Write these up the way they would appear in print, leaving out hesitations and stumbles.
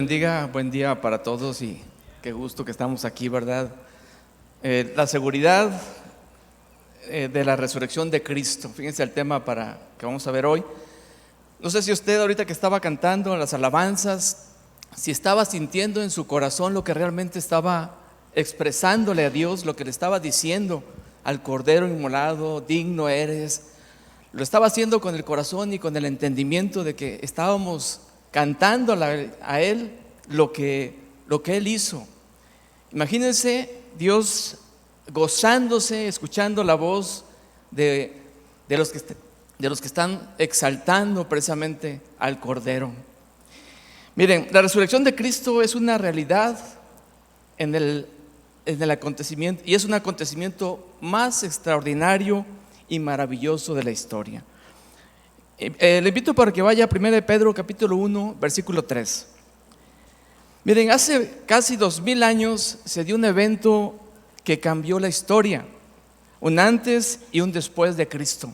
Bendiga, buen día para todos y qué gusto que estamos aquí, ¿verdad? La seguridad de la resurrección de Cristo. Fíjense el tema que vamos a ver hoy. No sé si usted ahorita que estaba cantando las alabanzas, si estaba sintiendo en su corazón lo que realmente estaba expresándole a Dios, lo que le estaba diciendo al Cordero inmolado: digno eres. Lo estaba haciendo con el corazón y con el entendimiento de que estábamos cantando a Él lo que Él hizo. Imagínense Dios gozándose, escuchando la voz de los que están exaltando precisamente al Cordero. Miren, la resurrección de Cristo es una realidad en el acontecimiento, y es un acontecimiento más extraordinario y maravilloso de la historia. Le invito para que vaya a 1 Pedro capítulo 1 versículo 3. Miren, hace casi 2000 años se dio un evento que cambió la historia, un antes y un después de Cristo,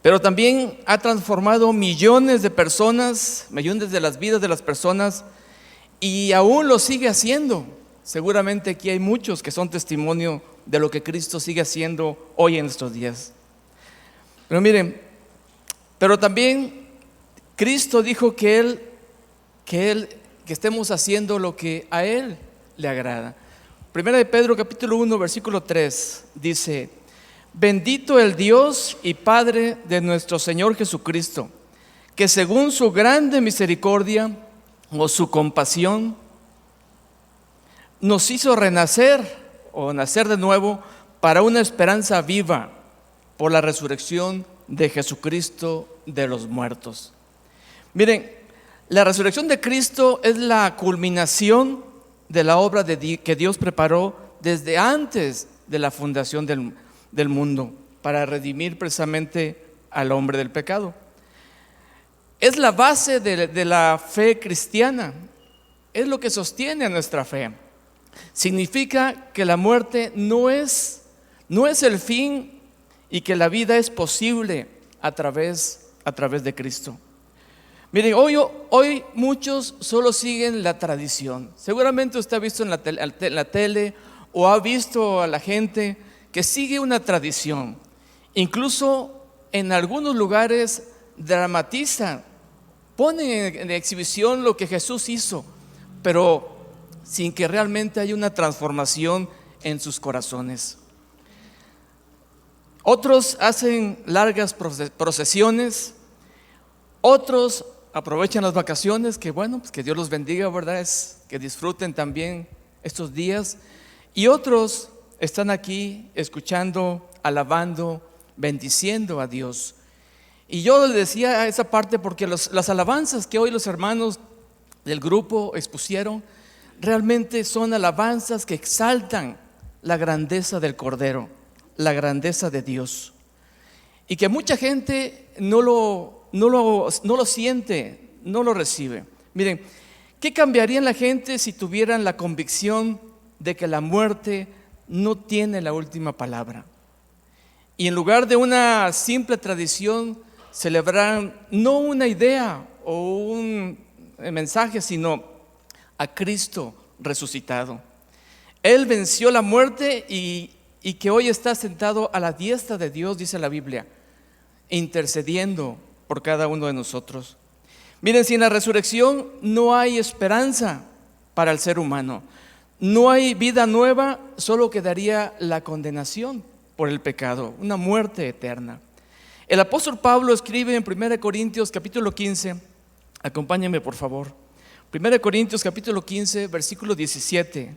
pero también ha transformado millones de personas, millones de las vidas de las personas, y aún lo sigue haciendo. Seguramente aquí hay muchos que son testimonio de lo que Cristo sigue haciendo hoy en estos días. Pero miren, pero también Cristo dijo que estemos haciendo lo que a Él le agrada. Primera de Pedro capítulo 1 versículo 3 dice: bendito el Dios y Padre de nuestro Señor Jesucristo, que según su grande misericordia o su compasión nos hizo renacer o nacer de nuevo para una esperanza viva por la resurrección de Jesucristo de los muertos. Miren, la resurrección de Cristo es la culminación de la obra que Dios preparó desde antes de la fundación del mundo para redimir precisamente al hombre del pecado. Es la base de la fe cristiana, es lo que sostiene a nuestra fe. Significa que la muerte no es el fin, y que la vida es posible a través de Cristo. Miren, hoy muchos solo siguen la tradición. Seguramente usted ha visto en la tele o ha visto a la gente que sigue una tradición. Incluso en algunos lugares dramatizan, ponen en exhibición lo que Jesús hizo, pero sin que realmente haya una transformación en sus corazones. Otros hacen largas procesiones, otros aprovechan las vacaciones, que bueno, pues que Dios los bendiga, ¿verdad? Es que disfruten también estos días. Y otros están aquí escuchando, alabando, bendiciendo a Dios. Y yo les decía esa parte porque las alabanzas que hoy los hermanos del grupo expusieron realmente son alabanzas que exaltan la grandeza del Cordero, la grandeza de Dios, y que mucha gente no lo siente, no lo recibe. Miren, ¿qué cambiaría en la gente si tuvieran la convicción de que la muerte no tiene la última palabra? Y en lugar de una simple tradición, celebraran no una idea o un mensaje, sino a Cristo resucitado. Él venció la muerte y que hoy está sentado a la diestra de Dios, dice la Biblia, intercediendo por cada uno de nosotros. Miren, sin la resurrección no hay esperanza para el ser humano, no hay vida nueva, solo quedaría la condenación por el pecado, una muerte eterna. El apóstol Pablo escribe en 1 Corintios capítulo 15, acompáñenme por favor, 1 Corintios capítulo 15 versículo 17,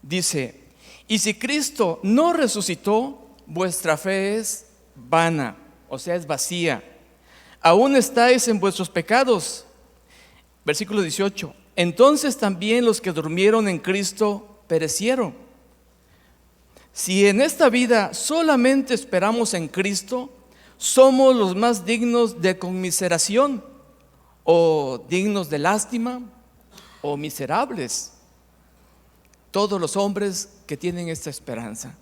dice: y si Cristo no resucitó, vuestra fe es vana, o sea, es vacía. Aún estáis en vuestros pecados. Versículo 18. Entonces también los que durmieron en Cristo perecieron. Si en esta vida solamente esperamos en Cristo, somos los más dignos de conmiseración, o dignos de lástima, o miserables. Todos los hombres que tienen esta esperanza.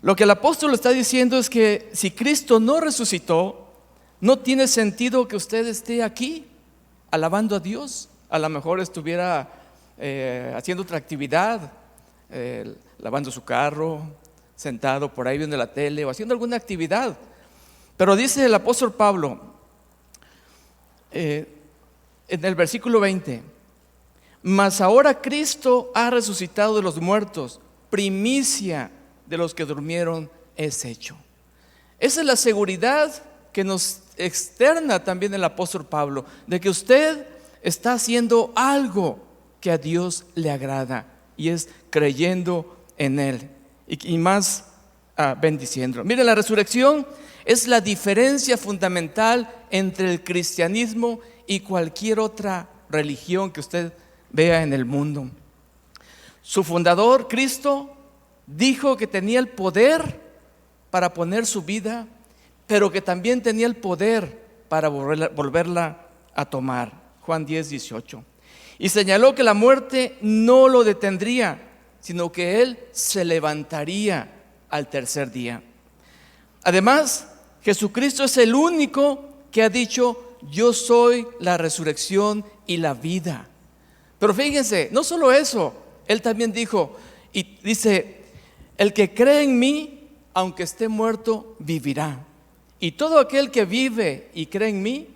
Lo que el apóstol está diciendo es que si Cristo no resucitó, no tiene sentido que usted esté aquí alabando a Dios, a lo mejor estuviera haciendo otra actividad, lavando su carro, sentado por ahí viendo la tele o haciendo alguna actividad. Pero dice el apóstol Pablo en el versículo 20: mas ahora Cristo ha resucitado de los muertos, primicia de los que durmieron es hecho. Esa es la seguridad que nos externa también el apóstol Pablo, de que usted está haciendo algo que a Dios le agrada, y es creyendo en Él y más bendiciendo. Mire, la resurrección es la diferencia fundamental entre el cristianismo y cualquier otra religión que usted vea en el mundo. Su fundador, Cristo, dijo que tenía el poder para poner su vida, pero que también tenía el poder para volverla a tomar. Juan 10:18. Y señaló que la muerte no lo detendría, sino que Él se levantaría al tercer día. Además, Jesucristo es el único que ha dicho: yo soy la resurrección y la vida. Pero fíjense, no solo eso, Él también dijo, y dice: el que cree en mí, aunque esté muerto, vivirá. Y todo aquel que vive y cree en mí,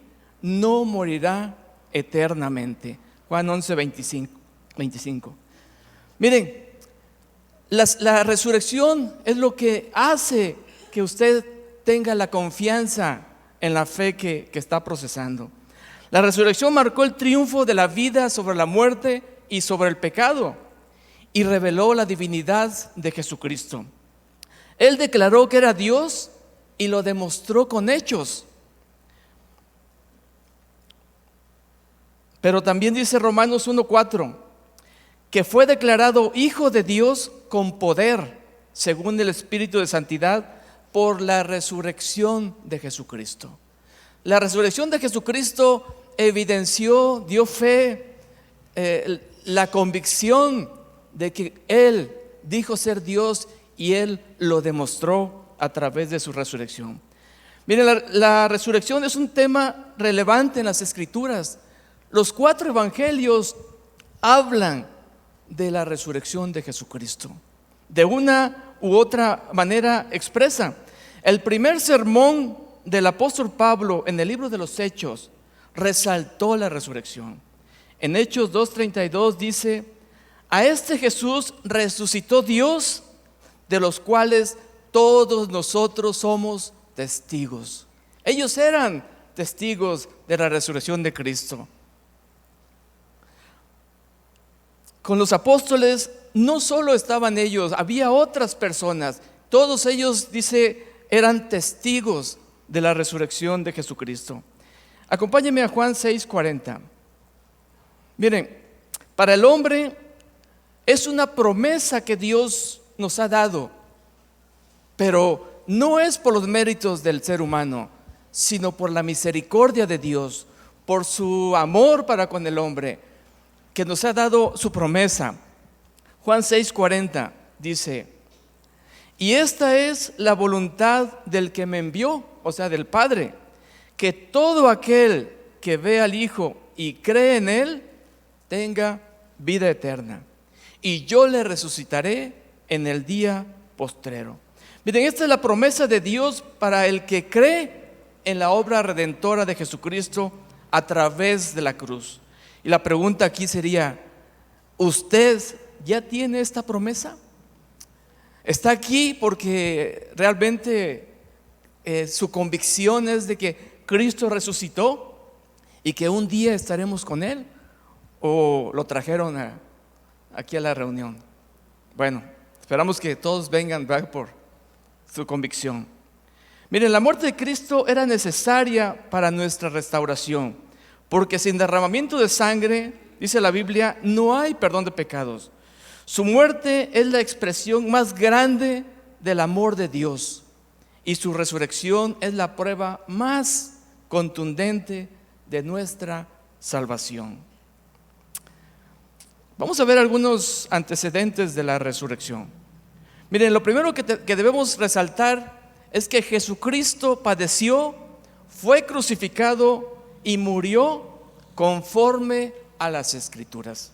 no morirá eternamente. Juan 11:25. Miren, la resurrección es lo que hace que usted tenga la confianza en la fe que está procesando. La resurrección marcó el triunfo de la vida sobre la muerte y sobre el pecado, y reveló la divinidad de Jesucristo. Él declaró que era Dios y lo demostró con hechos. Pero también dice Romanos 1:4 que fue declarado Hijo de Dios con poder, según el Espíritu de Santidad, por la resurrección de Jesucristo. La resurrección de Jesucristo evidenció, dio fe, la convicción de que Él dijo ser Dios, y Él lo demostró a través de su resurrección. Miren, la resurrección es un tema relevante en las Escrituras. Los 4 evangelios hablan de la resurrección de Jesucristo, de una u otra manera expresa. El primer sermón del apóstol Pablo en el libro de los Hechos resaltó la resurrección. En Hechos 2:32 dice: a este Jesús resucitó Dios, de los cuales todos nosotros somos testigos. Ellos eran testigos de la resurrección de Cristo. Con los apóstoles no solo estaban ellos, había otras personas. Todos ellos, dice, eran testigos de la resurrección de Jesucristo. Acompáñenme a Juan 6:40. Miren, para el hombre es una promesa que Dios nos ha dado, pero no es por los méritos del ser humano, sino por la misericordia de Dios, por su amor para con el hombre, que nos ha dado su promesa. Juan 6:40 dice: y esta es la voluntad del que me envió, o sea, del Padre, que todo aquel que ve al Hijo y cree en Él tenga vida eterna, y yo le resucitaré en el día postrero. Miren, esta es la promesa de Dios para el que cree en la obra redentora de Jesucristo a través de la cruz. Y la pregunta aquí sería: ¿usted ya tiene esta promesa? ¿Está aquí porque realmente su convicción es de que Cristo resucitó y que un día estaremos con Él? ¿O lo trajeron aquí a la reunión? Bueno, esperamos que todos vengan back por su convicción. Miren, la muerte de Cristo era necesaria para nuestra restauración, porque sin derramamiento de sangre, dice la Biblia, no hay perdón de pecados. Su muerte es la expresión más grande del amor de Dios, y su resurrección es la prueba más contundente de nuestra salvación. Vamos a ver algunos antecedentes de la resurrección. Miren, lo primero que debemos resaltar es que Jesucristo padeció, fue crucificado y murió conforme a las Escrituras.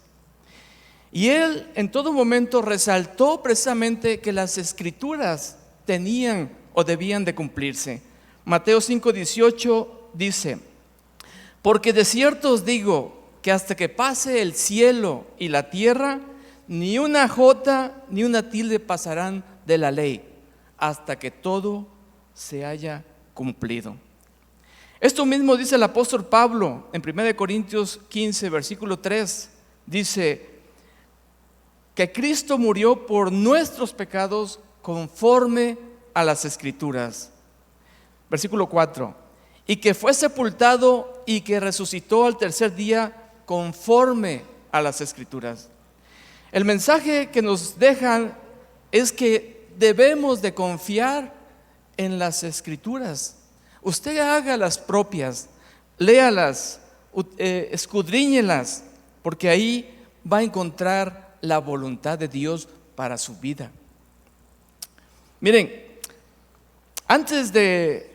Y él en todo momento resaltó precisamente que las Escrituras tenían o debían de cumplirse. Mateo 5:18 dice: porque de cierto os digo que hasta que pase el cielo y la tierra, ni una jota ni una tilde pasarán de la ley, hasta que todo se haya cumplido. Esto mismo dice el apóstol Pablo en 1 Corintios 15, versículo 3. Dice que Cristo murió por nuestros pecados conforme a las Escrituras. Versículo 4. Y que fue sepultado y que resucitó al tercer día conforme a las Escrituras. El mensaje que nos dejan es que debemos de confiar en las Escrituras. Usted haga las propias, léalas, escudriñelas, porque ahí va a encontrar la voluntad de Dios para su vida. Miren, antes de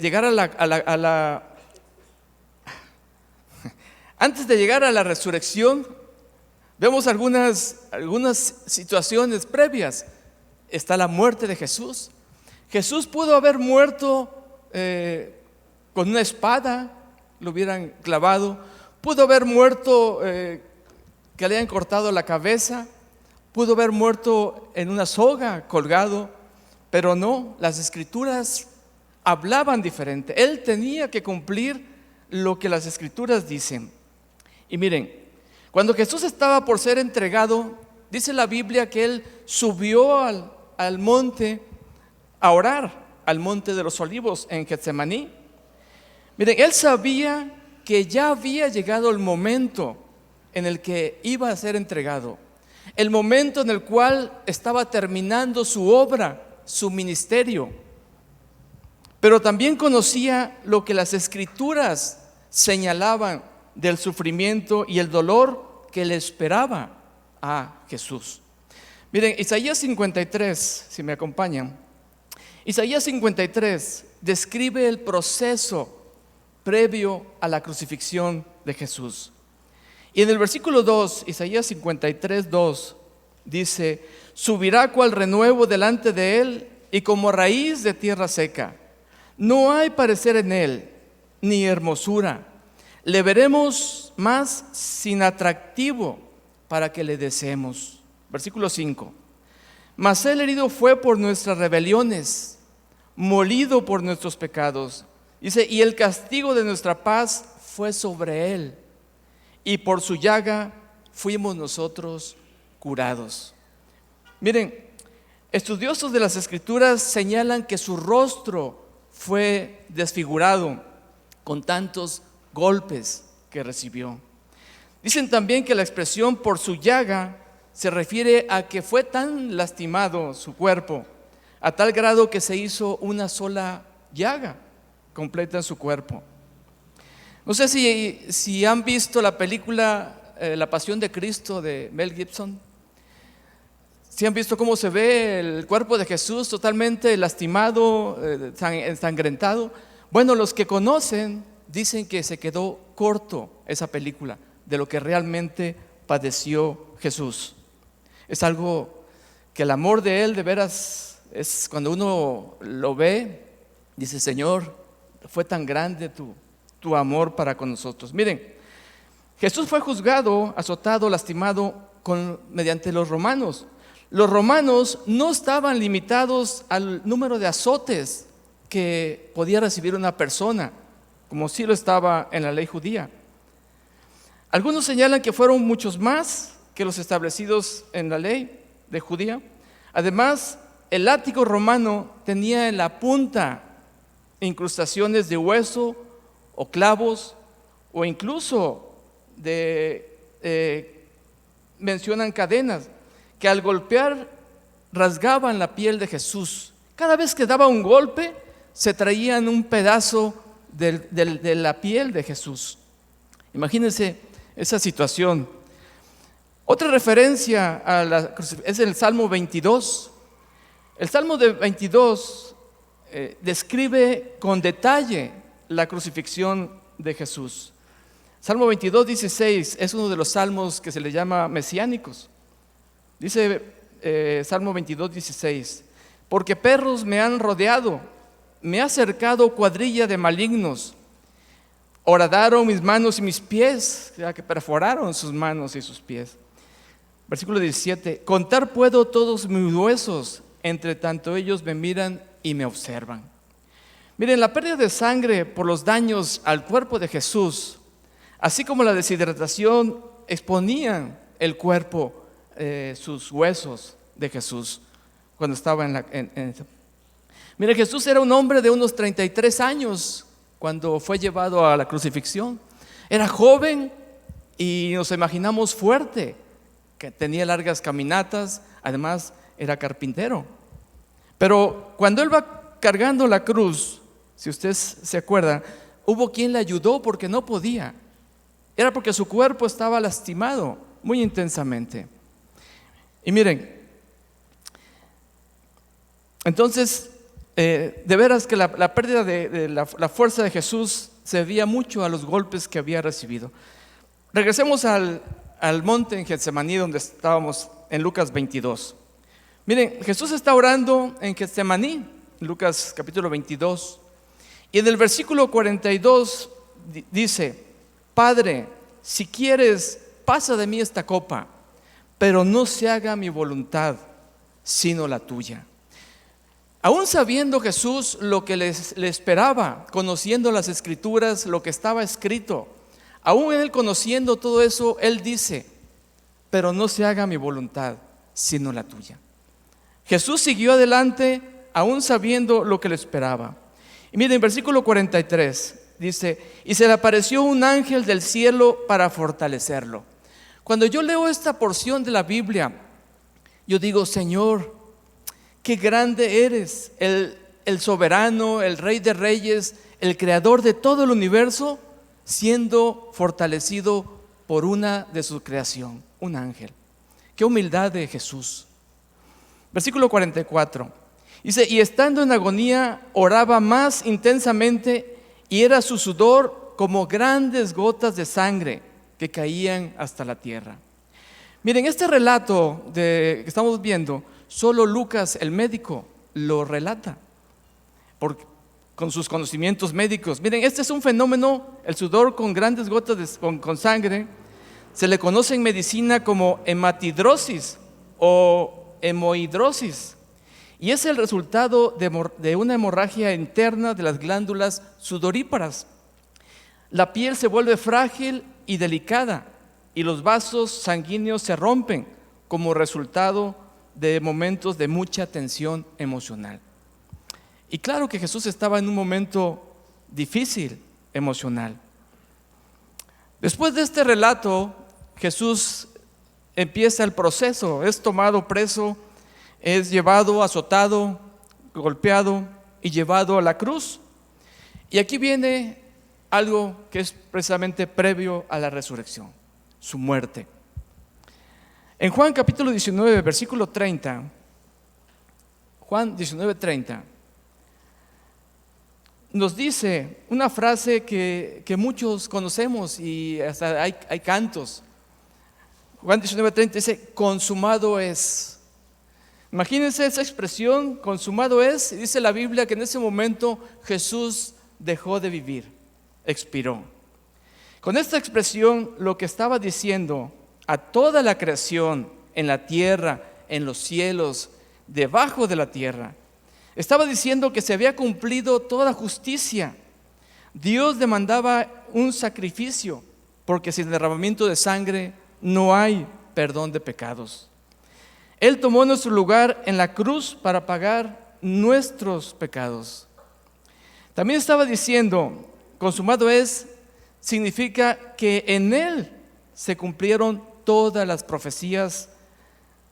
llegar antes de llegar a la resurrección, vemos algunas situaciones previas. Está la muerte de Jesús. Jesús pudo haber muerto con una espada, lo hubieran clavado. Pudo haber muerto que le hayan cortado la cabeza. Pudo haber muerto en una soga, colgado. Pero no, las Escrituras hablaban diferente. Él tenía que cumplir lo que las Escrituras dicen. Y miren, cuando Jesús estaba por ser entregado, dice la Biblia que Él subió al monte a orar, al monte de los olivos en Getsemaní. Miren, Él sabía que ya había llegado el momento en el que iba a ser entregado, el momento en el cual estaba terminando su obra, su ministerio. Pero también conocía lo que las Escrituras señalaban del sufrimiento y el dolor que le esperaba a Jesús. Miren, Isaías 53, si me acompañan. Isaías 53 describe el proceso previo a la crucifixión de Jesús. Y en el versículo 2, Isaías 53, 2, dice: subirá cual renuevo delante de él y como raíz de tierra seca. No hay parecer en él, ni hermosura. Le veremos más sin atractivo para que le deseemos. Versículo 5. Mas él herido fue por nuestras rebeliones, molido por nuestros pecados. Dice: y el castigo de nuestra paz fue sobre él, y por su llaga fuimos nosotros curados. Miren, estudiosos de las Escrituras señalan que su rostro fue desfigurado con tantos golpes que recibió. Dicen también que la expresión por su llaga se refiere a que fue tan lastimado su cuerpo, a tal grado que se hizo una sola llaga completa en su cuerpo. No sé si han visto la película La Pasión de Cristo de Mel Gibson. Si han visto cómo se ve el cuerpo de Jesús totalmente lastimado, ensangrentado. Bueno, los que conocen dicen que se quedó corto esa película de lo que realmente padeció Jesús. Es algo que el amor de Él de veras es, cuando uno lo ve, dice: Señor, fue tan grande tu amor para con nosotros. Miren, Jesús fue juzgado, azotado, lastimado mediante los romanos. Los romanos no estaban limitados al número de azotes que podía recibir una persona, como sí lo estaba en la ley judía. Algunos señalan que fueron muchos más que los establecidos en la ley de judía. Además, el látigo romano tenía en la punta incrustaciones de hueso o clavos, o incluso mencionan cadenas que al golpear rasgaban la piel de Jesús. Cada vez que daba un golpe se traían un pedazo de la piel de Jesús. Imagínense esa situación. Otra referencia es el Salmo 22. El Salmo de 22 describe con detalle la crucifixión de Jesús. Salmo 22, 16 es uno de los salmos que se le llama mesiánicos. Dice Salmo 22, 16: porque perros me han rodeado, me ha cercado cuadrilla de malignos. Horadaron mis manos y mis pies, ya que perforaron sus manos y sus pies. Versículo 17: contar puedo todos mis huesos, entre tanto ellos me miran y me observan. Miren, la pérdida de sangre por los daños al cuerpo de Jesús, así como la deshidratación, exponían el cuerpo, sus huesos de Jesús cuando estaba Mire, Jesús era un hombre de unos 33 años cuando fue llevado a la crucifixión. Era joven y nos imaginamos fuerte, que tenía largas caminatas, además era carpintero. Pero cuando él va cargando la cruz, si usted se acuerda, hubo quien le ayudó porque no podía. Era porque su cuerpo estaba lastimado muy intensamente. Y miren, entonces, de veras que la pérdida de la fuerza de Jesús se debía mucho a los golpes que había recibido. Regresemos al monte en Getsemaní, donde estábamos en Lucas 22. Miren, Jesús está orando en Getsemaní, Lucas capítulo 22, y en el versículo 42 dice: Padre, si quieres, pasa de mí esta copa, pero no se haga mi voluntad, sino la tuya. Aún sabiendo Jesús lo que le esperaba, conociendo las Escrituras, lo que estaba escrito, aún él conociendo todo eso, él dice: pero no se haga mi voluntad, sino la tuya. Jesús siguió adelante, aún sabiendo lo que le esperaba. Y miren, versículo 43 dice: y se le apareció un ángel del cielo para fortalecerlo. Cuando yo leo esta porción de la Biblia, yo digo: Señor, qué grande eres, el soberano, el Rey de Reyes, el creador de todo el universo, siendo fortalecido por una de su creación, un ángel. Qué humildad de Jesús. Versículo 44 dice: y estando en agonía, oraba más intensamente, y era su sudor como grandes gotas de sangre que caían hasta la tierra. Miren, este relato que estamos viendo, solo Lucas, el médico, lo relata con sus conocimientos médicos. Miren, este es un fenómeno, el sudor con grandes gotas con sangre. Se le conoce en medicina como hematidrosis o hemohidrosis, y es el resultado de una hemorragia interna de las glándulas sudoríparas. La piel se vuelve frágil y delicada, y los vasos sanguíneos se rompen como resultado de momentos de mucha tensión emocional. Y claro que Jesús estaba en un momento difícil emocional. Después de este relato, Jesús empieza el proceso, es tomado preso, es llevado, azotado, golpeado y llevado a la cruz. Y aquí viene algo que es precisamente previo a la resurrección, su muerte. En Juan capítulo 19, versículo 30, Juan 19, 30, nos dice una frase que muchos conocemos y hasta hay cantos. Juan 19, 30 dice: consumado es. Imagínense esa expresión, consumado es, y dice la Biblia que en ese momento Jesús dejó de vivir, expiró. Con esta expresión, lo que estaba diciendo a toda la creación, en la tierra, en los cielos, debajo de la tierra, estaba diciendo que se había cumplido toda justicia. Dios demandaba un sacrificio, porque sin derramamiento de sangre no hay perdón de pecados. Él tomó nuestro lugar en la cruz para pagar nuestros pecados. También estaba diciendo: consumado es, significa que en Él se cumplieron todas las profecías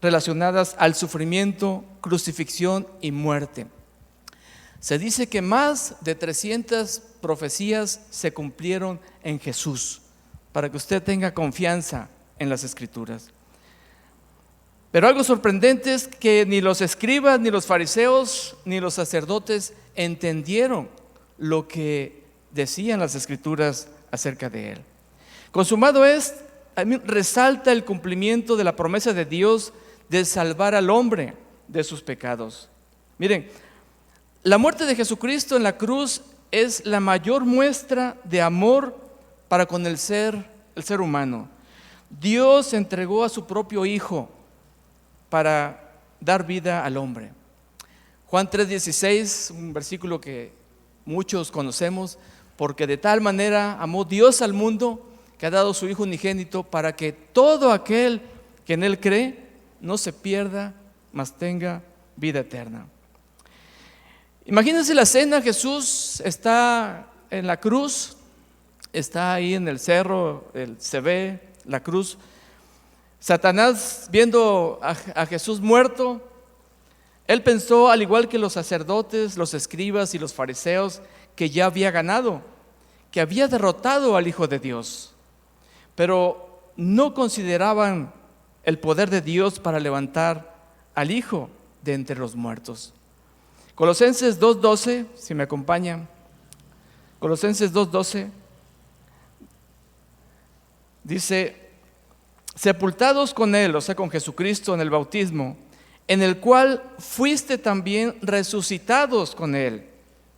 relacionadas al sufrimiento, crucifixión y muerte. Se dice que más de 300 profecías se cumplieron en Jesús, para que usted tenga confianza en las Escrituras. Pero algo sorprendente es que ni los escribas, ni los fariseos, ni los sacerdotes entendieron lo que decían las Escrituras acerca de Él. Consumado es, resalta el cumplimiento de la promesa de Dios de salvar al hombre de sus pecados. Miren, la muerte de Jesucristo en la cruz es la mayor muestra de amor para con el ser humano. Dios entregó a su propio Hijo para dar vida al hombre. Juan 3:16, un versículo que muchos conocemos, porque de tal manera amó Dios al mundo que ha dado su Hijo unigénito para que todo aquel que en Él cree no se pierda, mas tenga vida eterna. Imagínense la escena: Jesús está en la cruz, está ahí en el cerro, se ve la cruz. Satanás, viendo a Jesús muerto, él pensó, al igual que los sacerdotes, los escribas y los fariseos, que ya había ganado, que había derrotado al Hijo de Dios. Pero no consideraban el poder de Dios para levantar al Hijo de entre los muertos. Colosenses 2:12, si me acompañan. Colosenses 2:12 dice: sepultados con Él, o sea, con Jesucristo en el bautismo, en el cual fuiste también resucitados con Él,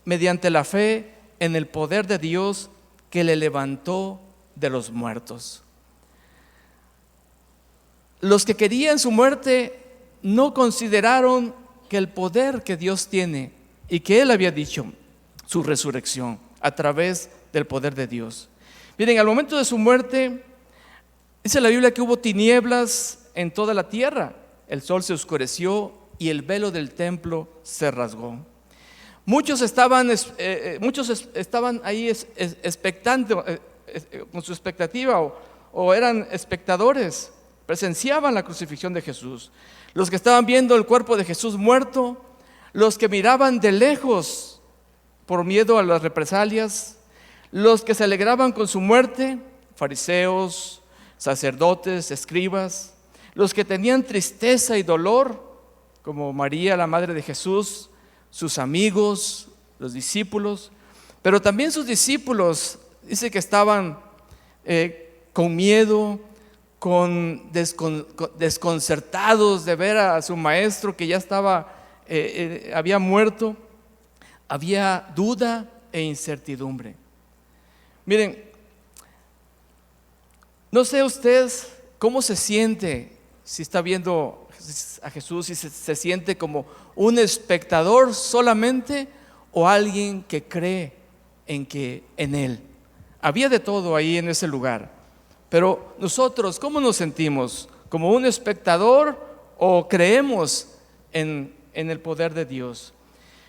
mediante la fe en el poder de Dios que le levantó de los muertos. Los que querían su muerte no consideraron que el poder que Dios tiene y que Él había dicho, su resurrección a través del poder de Dios. Miren, al momento de su muerte, dice la Biblia que hubo tinieblas en toda la tierra, el sol se oscureció y el velo del templo se rasgó. Muchos estaban ahí expectantes, con su expectativa, o eran espectadores, presenciaban la crucifixión de Jesús. Los que estaban viendo el cuerpo de Jesús muerto, los que miraban de lejos por miedo a las represalias, los que se alegraban con su muerte, fariseos, sacerdotes, escribas, los que tenían tristeza y dolor, como María, la madre de Jesús, sus amigos, los discípulos, pero también sus discípulos, dice que estaban con miedo, desconcertados de ver a su maestro que ya había muerto. Había duda e incertidumbre. Miren, no sé usted cómo se siente si está viendo a Jesús, si se siente como un espectador solamente o alguien que cree en Él. Había de todo ahí en ese lugar. Pero nosotros, ¿cómo nos sentimos? ¿Como un espectador o creemos en el poder de Dios?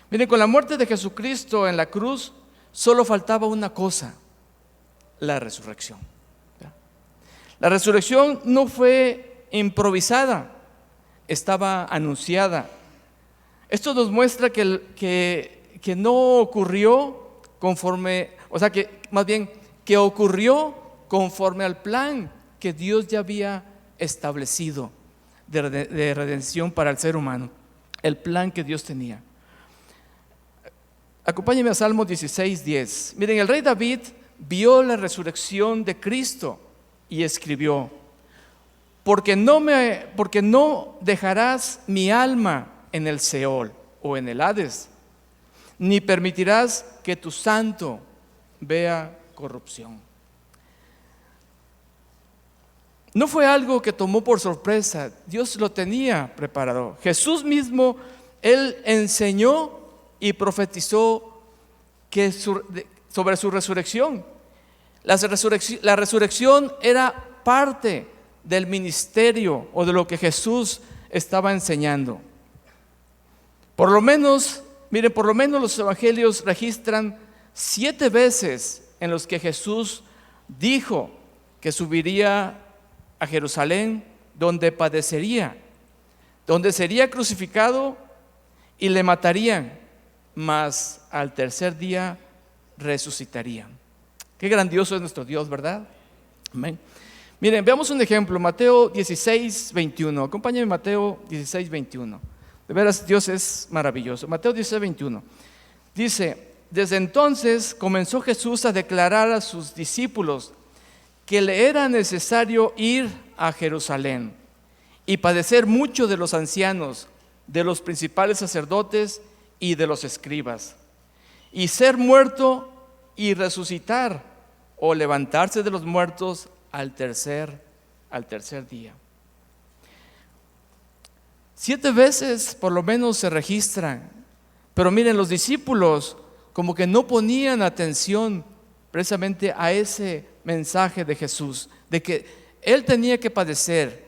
Miren, con la muerte de Jesucristo en la cruz, solo faltaba una cosa: la resurrección. La resurrección no fue improvisada, estaba anunciada. Esto nos muestra que no ocurrió conforme, o sea, que más bien que ocurrió conforme al plan que Dios ya había establecido de redención para el ser humano, el plan que Dios tenía. Acompáñenme a Salmo 16:10. Miren, el rey David vio la resurrección de Cristo y escribió: porque no dejarás mi alma en el Seol o en el Hades, ni permitirás que tu santo vea corrupción. No fue algo que tomó por sorpresa, Dios lo tenía preparado. Jesús mismo, Él enseñó y profetizó sobre su resurrección. La resurrección era parte del ministerio o de lo que Jesús estaba enseñando. Por lo menos los evangelios registran 7 veces en los que Jesús dijo que subiría a Jerusalén, donde padecería, donde sería crucificado y le matarían, mas al tercer día resucitaría. Qué grandioso es nuestro Dios, ¿verdad? Amén. Miren, veamos un ejemplo, Mateo 16:21. Acompáñenme, Mateo 16:21. De veras, Dios es maravilloso. Mateo 16:21 dice: desde entonces comenzó Jesús a declarar a sus discípulos que le era necesario ir a Jerusalén y padecer mucho de los ancianos, de los principales sacerdotes y de los escribas, y ser muerto y resucitar o levantarse de los muertos al tercer día. 7 veces por lo menos se registran, pero miren, los discípulos como que no ponían atención precisamente a ese mensaje de Jesús, de que Él tenía que padecer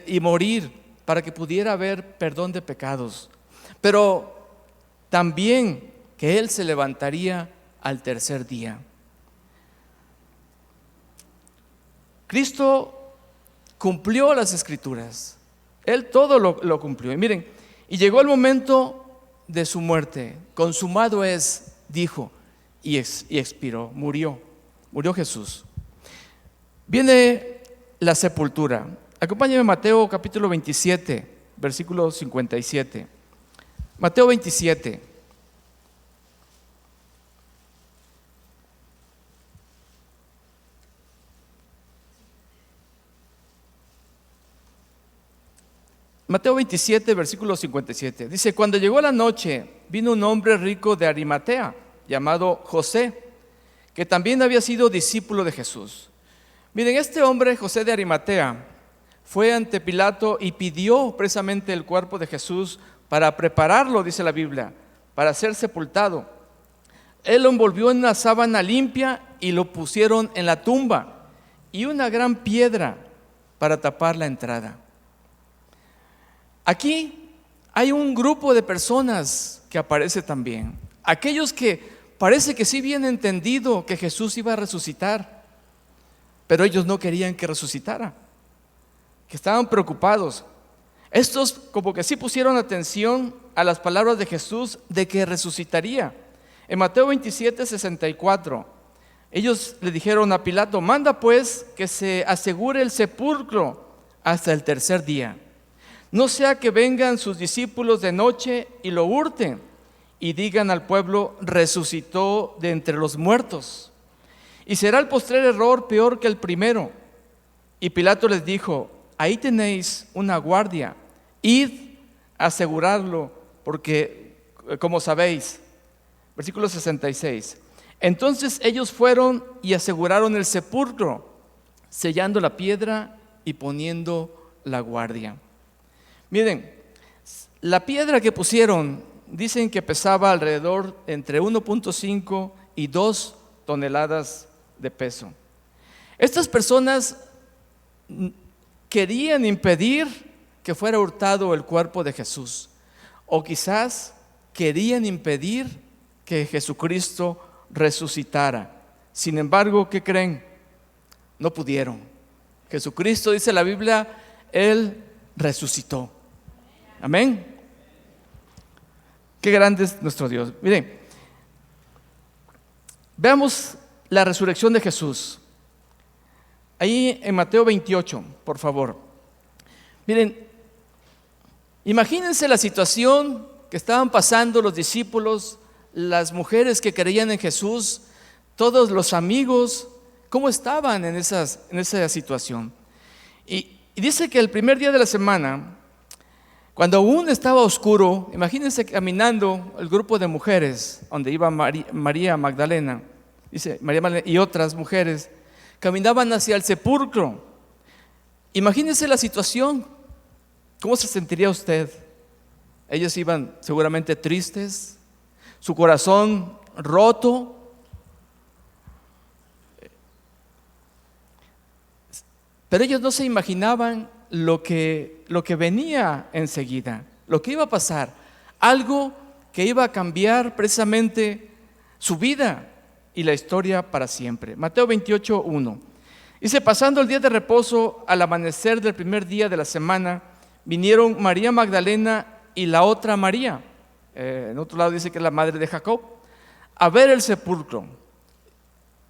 y morir para que pudiera haber perdón de pecados, pero también que Él se levantaría al tercer día. Cristo cumplió las Escrituras, Él todo lo cumplió. Y miren, y llegó el momento de su muerte, consumado es, dijo, y expiró, murió Jesús. Viene la sepultura. Acompáñame a Mateo capítulo 27, versículo 57. Mateo 27. Mateo 27, versículo 57. Dice: cuando llegó la noche, vino un hombre rico de Arimatea, llamado José, que también había sido discípulo de Jesús. Miren, este hombre, José de Arimatea, fue ante Pilato y pidió precisamente el cuerpo de Jesús para prepararlo, dice la Biblia, para ser sepultado. Él lo envolvió en una sábana limpia y lo pusieron en la tumba, y una gran piedra para tapar la entrada. Aquí hay un grupo de personas que aparece también. Aquellos que parece que sí habían entendido que Jesús iba a resucitar, pero ellos no querían que resucitara, que estaban preocupados. Estos como que sí pusieron atención a las palabras de Jesús de que resucitaría. En Mateo 27, 64, ellos le dijeron a Pilato: manda pues que se asegure el sepulcro hasta el tercer día. No sea que vengan sus discípulos de noche y lo hurten y digan al pueblo: resucitó de entre los muertos. Y será el postrer error peor que el primero. Y Pilato les dijo: ahí tenéis una guardia, id a asegurarlo, porque como sabéis. Versículo 66. Entonces ellos fueron y aseguraron el sepulcro, sellando la piedra y poniendo la guardia. Miren, la piedra que pusieron, dicen que pesaba alrededor entre 1.5 y 2 toneladas de peso. Estas personas querían impedir que fuera hurtado el cuerpo de Jesús, o quizás querían impedir que Jesucristo resucitara. Sin embargo, ¿qué creen? No pudieron. Jesucristo, dice la Biblia, Él resucitó. Amén. Qué grande es nuestro Dios. Miren, veamos la resurrección de Jesús. Ahí en Mateo 28, por favor. Miren, imagínense la situación que estaban pasando los discípulos, las mujeres que creían en Jesús, todos los amigos, cómo estaban en esa situación. Y dice que el primer día de la semana, cuando aún estaba oscuro, imagínense caminando el grupo de mujeres, donde iba María Magdalena, dice María Magdalena y otras mujeres, caminaban hacia el sepulcro. Imagínense la situación. ¿Cómo se sentiría usted? Ellos iban seguramente tristes, su corazón roto. Pero ellos no se imaginaban lo que venía enseguida, lo que iba a pasar, algo que iba a cambiar precisamente su vida y la historia para siempre. Mateo 28, 1. Dice: pasando el día de reposo, al amanecer del primer día de la semana, vinieron María Magdalena y la otra María, en otro lado dice que es la madre de Jacob, a ver el sepulcro.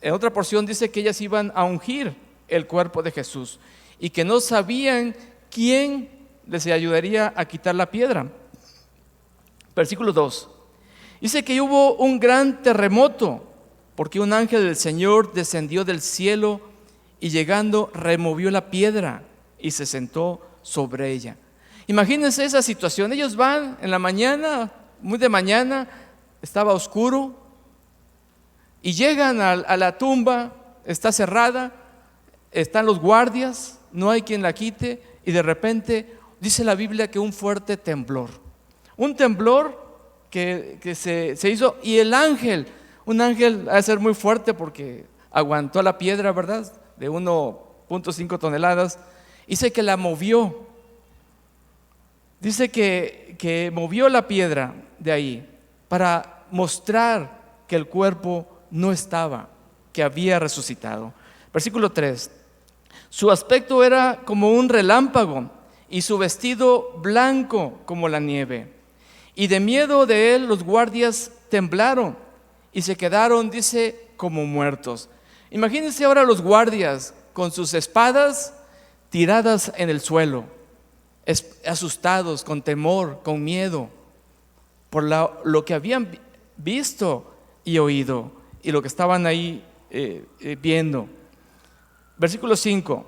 En otra porción dice que ellas iban a ungir el cuerpo de Jesús y que no sabían quién les ayudaría a quitar la piedra. Versículo 2. Dice que hubo un gran terremoto porque un ángel del Señor descendió del cielo y llegando removió la piedra y se sentó sobre ella. Imagínense esa situación. Ellos van en la mañana, muy de mañana, estaba oscuro, y llegan a la tumba, está cerrada, están los guardias, no hay quien la quite, y de repente dice la Biblia que un fuerte temblor. Un temblor que se hizo, y el ángel, un ángel ha de ser muy fuerte porque aguantó la piedra, ¿verdad? De 1.5 toneladas. Dice que la movió. Dice que movió la piedra de ahí para mostrar que el cuerpo no estaba, que había resucitado. Versículo 3. Su aspecto era como un relámpago y su vestido blanco como la nieve. Y de miedo de él los guardias temblaron y se quedaron, dice, como muertos. Imagínense ahora los guardias con sus espadas tiradas en el suelo, asustados, con temor, con miedo, por lo que habían visto y oído y lo que estaban ahí viendo. Versículo 5.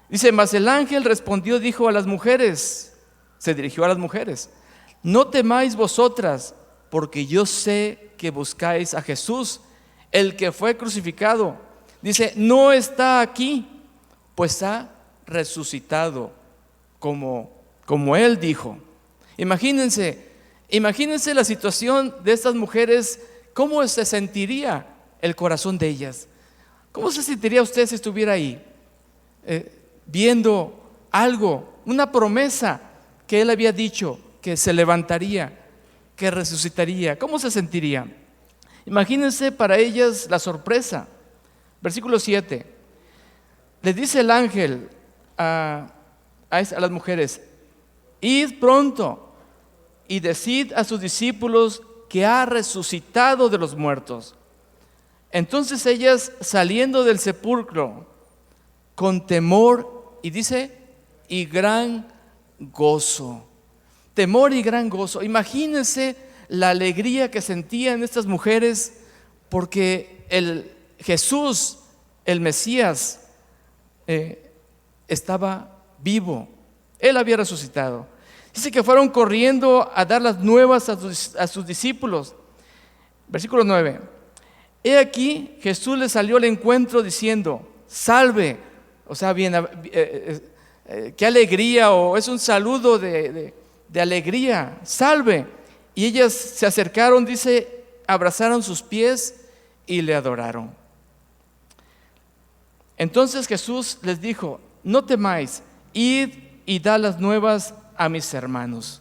Dice, mas el ángel respondió, dijo a las mujeres, se dirigió a las mujeres: no temáis vosotras, porque yo sé que buscáis a Jesús, el que fue crucificado. Dice, no está aquí, pues ha resucitado como él dijo. Imagínense la situación de estas mujeres. ¿Cómo se sentiría el corazón de ellas? ¿Cómo se sentiría usted si estuviera ahí viendo algo, una promesa que él había dicho, que se levantaría, que resucitaría? ¿Cómo se sentiría? Imagínense para ellas la sorpresa. Versículo 7. Le dice el ángel a las mujeres: id pronto y decid a sus discípulos que ha resucitado de los muertos. Entonces ellas, saliendo del sepulcro con temor, y dice, y gran gozo. Temor y gran gozo. Imagínense la alegría que sentían estas mujeres, porque el Jesús, el Mesías, estaba vivo. Él había resucitado. Dice que fueron corriendo a dar las nuevas a sus discípulos. Versículo 9. He aquí, Jesús les salió al encuentro diciendo: salve. O sea, qué alegría, o es un saludo de alegría. Salve. Y ellas se acercaron, dice, abrazaron sus pies y le adoraron. Entonces Jesús les dijo: no temáis, id y dad las nuevas a mis hermanos.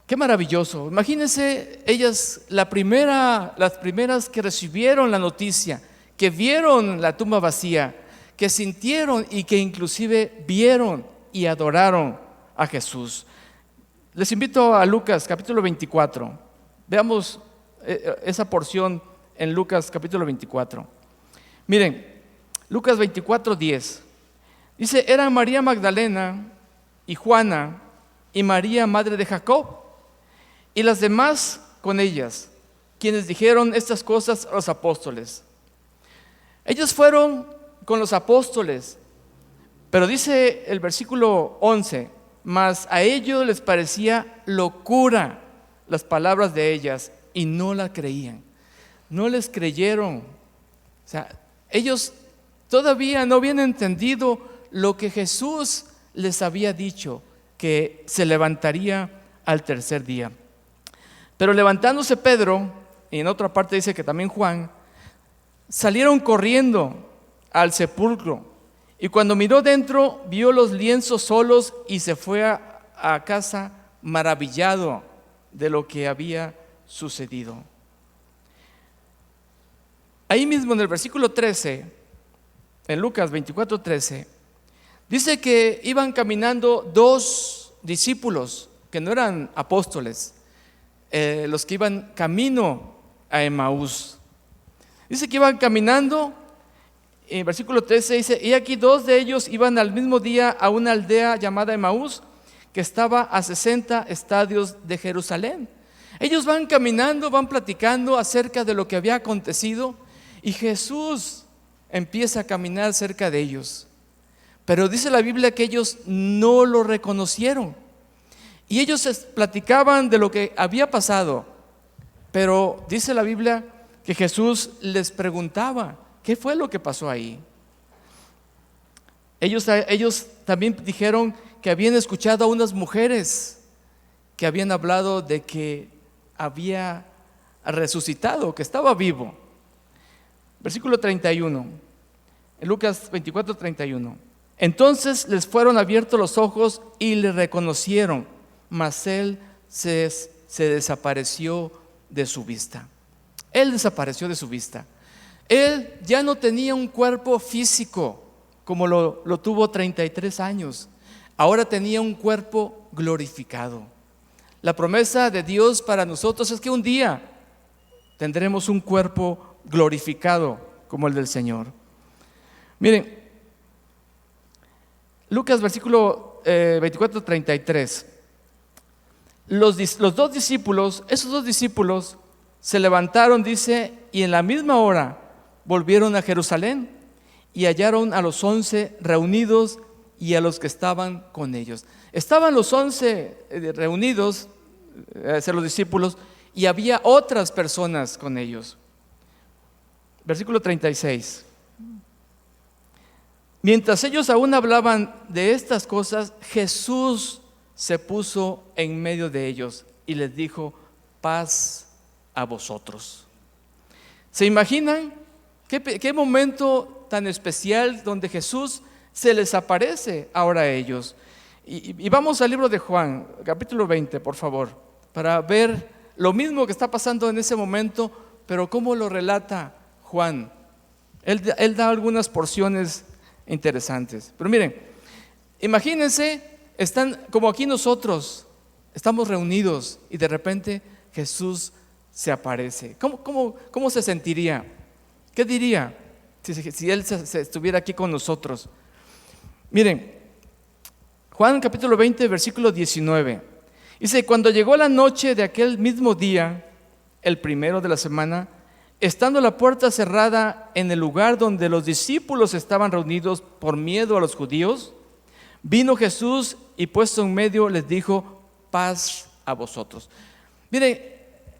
Qué maravilloso. Imagínense ellas, las primeras que recibieron la noticia, que vieron la tumba vacía, que sintieron y que inclusive vieron y adoraron a Jesús. Les invito a Lucas capítulo 24. Veamos esa porción en Lucas capítulo 24. Miren, Lucas 24:10. Dice, eran María Magdalena y Juana y María, madre de Jacob, y las demás con ellas, quienes dijeron estas cosas a los apóstoles. Ellos fueron con los apóstoles, pero dice el versículo 11, mas a ellos les parecía locura las palabras de ellas y no la creían. No les creyeron. O sea, ellos todavía no habían entendido lo que Jesús les había dicho, que se levantaría al tercer día. Pero levantándose Pedro, y en otra parte dice que también Juan, salieron corriendo al sepulcro, y cuando miró dentro, vio los lienzos solos y se fue a casa maravillado de lo que había sucedido. Ahí mismo en el versículo 13, en Lucas 24:13, dice que iban caminando dos discípulos que no eran apóstoles, los que iban camino a Emaús. Dice que iban caminando, en versículo 13 dice, y aquí dos de ellos iban al mismo día a una aldea llamada Emaús, que estaba a 60 estadios de Jerusalén. Ellos van caminando, van platicando acerca de lo que había acontecido y Jesús empieza a caminar cerca de ellos. Pero dice la Biblia que ellos no lo reconocieron. Y ellos platicaban de lo que había pasado. Pero dice la Biblia que Jesús les preguntaba, ¿qué fue lo que pasó ahí? Ellos también dijeron que habían escuchado a unas mujeres que habían hablado de que había resucitado, que estaba vivo. Versículo 31, en Lucas 24, 31. Entonces les fueron abiertos los ojos y le reconocieron, mas él se desapareció de su vista. Él desapareció de su vista. Él ya no tenía un cuerpo físico como lo tuvo 33 años. Ahora tenía un cuerpo glorificado. La promesa de Dios para nosotros es que un día tendremos un cuerpo glorificado como el del Señor. Miren, Lucas versículo 24, 33. Los dos discípulos, esos dos discípulos se levantaron, dice, y en la misma hora volvieron a Jerusalén y hallaron a los 11 reunidos y a los que estaban con ellos. Estaban los 11 reunidos, los discípulos, y había otras personas con ellos. Versículo 36. Mientras ellos aún hablaban de estas cosas, Jesús se puso en medio de ellos y les dijo: paz a vosotros. ¿Se imaginan qué momento tan especial donde Jesús se les aparece ahora a ellos? Y vamos al libro de Juan, capítulo 20, por favor, para ver lo mismo que está pasando en ese momento, pero cómo lo relata Juan. Él da algunas porciones interesantes. Pero miren, imagínense, están como aquí nosotros, estamos reunidos y de repente Jesús se aparece. ¿Cómo se sentiría? ¿Qué diría si Él se estuviera aquí con nosotros? Miren, Juan capítulo 20, versículo 19. Dice: cuando llegó la noche de aquel mismo día, el primero de la semana, estando la puerta cerrada en el lugar donde los discípulos estaban reunidos por miedo a los judíos, vino Jesús y puesto en medio les dijo: paz a vosotros. Miren,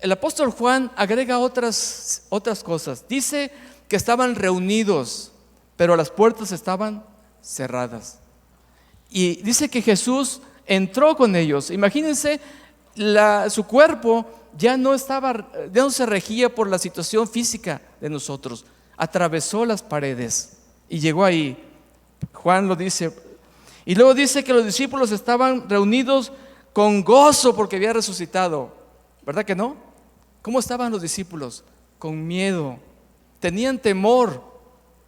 el apóstol Juan agrega otras cosas. Dice que estaban reunidos, pero las puertas estaban cerradas. Y dice que Jesús entró con ellos. Imagínense, su cuerpo ya no se regía por la situación física de nosotros. Atravesó las paredes y llegó ahí. Juan lo dice. Y luego dice que los discípulos estaban reunidos con gozo porque había resucitado. ¿Verdad que no? ¿Cómo estaban los discípulos? Con miedo. Tenían temor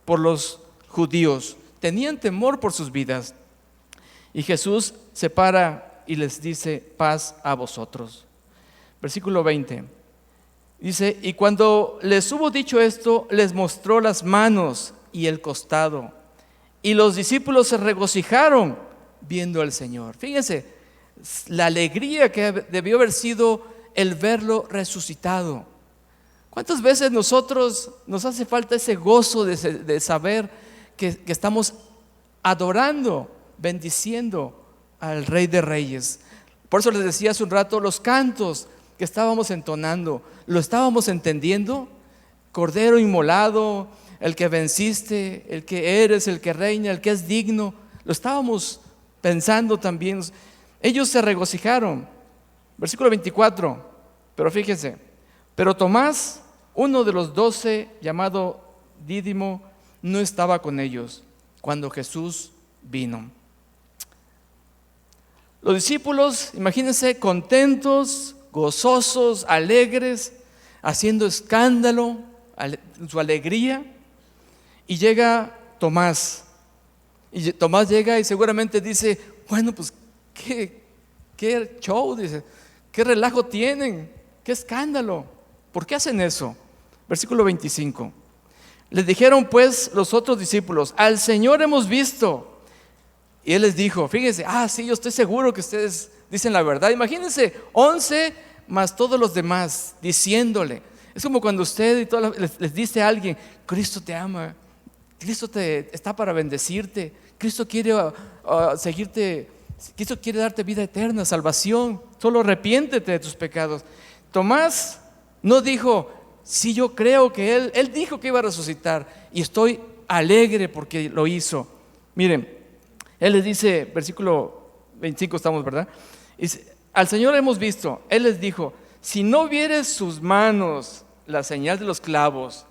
por los judíos. Tenían temor por sus vidas. Y Jesús se para y les dice: paz a vosotros. Versículo 20. Dice: y cuando les hubo dicho esto, les mostró las manos y el costado. Y los discípulos se regocijaron viendo al Señor. Fíjense la alegría que debió haber sido el verlo resucitado. ¿Cuántas veces nosotros nos hace falta ese gozo de saber que estamos adorando, bendiciendo al Rey de Reyes? Por eso les decía hace un rato, los cantos que estábamos entonando, ¿lo estábamos entendiendo? Cordero inmolado, el que venciste, el que eres, el que reina, el que es digno. Lo estábamos pensando también. Ellos se regocijaron. Versículo 24. Pero fíjense, pero Tomás, uno de los 12, llamado Dídimo, no estaba con ellos cuando Jesús vino. Los discípulos, imagínense, contentos, gozosos, alegres, haciendo escándalo, su alegría. Y llega Tomás. Y Tomás llega y seguramente dice: bueno, pues qué show, dice, qué relajo tienen, qué escándalo, ¿por qué hacen eso? Versículo 25. Les dijeron pues los otros discípulos: al Señor hemos visto. Y él les dijo, fíjense, sí, yo estoy seguro que ustedes dicen la verdad. Imagínense, 11 más todos los demás, diciéndole. Es como cuando usted y les dice a alguien: Cristo te ama, Cristo está para bendecirte, Cristo quiere seguirte, Cristo quiere darte vida eterna, salvación, solo arrepiéntete de tus pecados. Tomás no dijo: sí, yo creo que él dijo que iba a resucitar y estoy alegre porque lo hizo. Miren, él les dice, versículo 25 estamos, ¿verdad? Dice: al Señor hemos visto. Él les dijo: si no vieres sus manos, la señal de los clavos,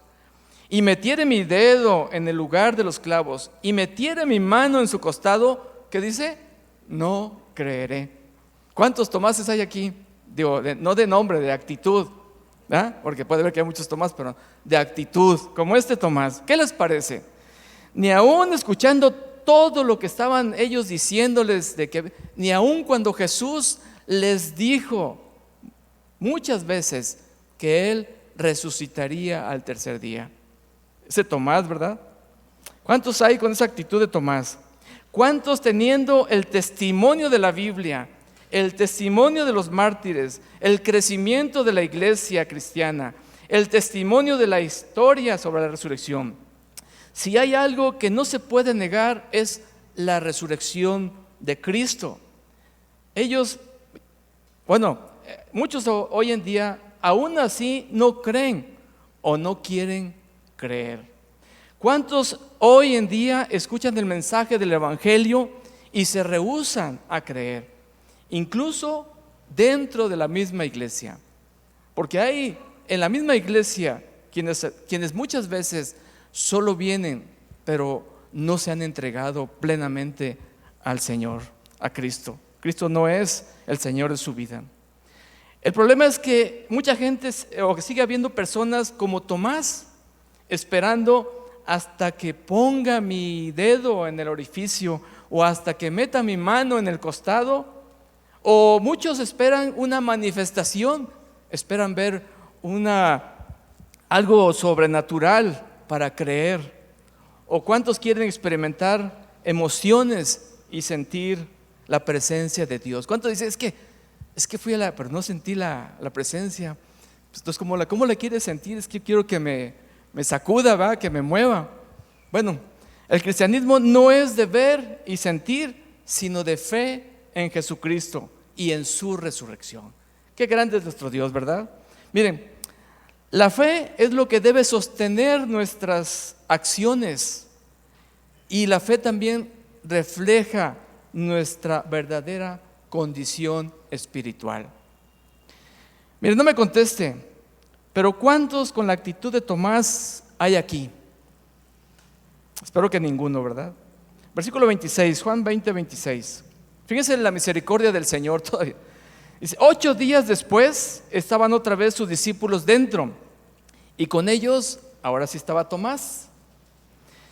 y metiere mi dedo en el lugar de los clavos, y metiere mi mano en su costado, ¿qué dice? No creeré. ¿Cuántos Tomases hay aquí? Digo, no de nombre, de actitud, ¿verdad? Porque puede ver que hay muchos Tomás, pero de actitud, como este Tomás. ¿Qué les parece? Ni aún escuchando todo lo que estaban ellos diciéndoles, ni aún cuando Jesús les dijo muchas veces que Él resucitaría al tercer día. Ese Tomás, ¿verdad? ¿Cuántos hay con esa actitud de Tomás? ¿Cuántos teniendo el testimonio de la Biblia, el testimonio de los mártires, el crecimiento de la iglesia cristiana, el testimonio de la historia sobre la resurrección? Si hay algo que no se puede negar, es la resurrección de Cristo. Ellos, muchos hoy en día aún así no creen o no quieren creer. ¿Cuántos hoy en día escuchan el mensaje del Evangelio y se rehúsan a creer? Incluso dentro de la misma iglesia. Porque hay en la misma iglesia quienes muchas veces solo vienen, pero no se han entregado plenamente al Señor, a Cristo. Cristo no es el Señor de su vida. El problema es que mucha gente, o que sigue habiendo personas como Tomás, esperando hasta que ponga mi dedo en el orificio o hasta que meta mi mano en el costado. O muchos esperan una manifestación, esperan ver algo sobrenatural para creer. O cuántos quieren experimentar emociones y sentir la presencia de Dios. ¿Cuántos dicen: es que fui pero no sentí la presencia? Pues entonces, ¿cómo la quieres sentir? Es que quiero que me sacuda, ¿va? Que me mueva. Bueno, el cristianismo no es de ver y sentir, sino de fe en Jesucristo y en su resurrección. Qué grande es nuestro Dios, ¿verdad? Miren, la fe es lo que debe sostener nuestras acciones, y la fe también refleja nuestra verdadera condición espiritual. Miren, no me conteste, pero ¿cuántos con la actitud de Tomás hay aquí? Espero que ninguno, ¿verdad? Versículo 26, Juan 20, 26. Fíjense en la misericordia del Señor todavía. Dice: 8 días después estaban otra vez sus discípulos dentro, y con ellos ahora sí estaba Tomás.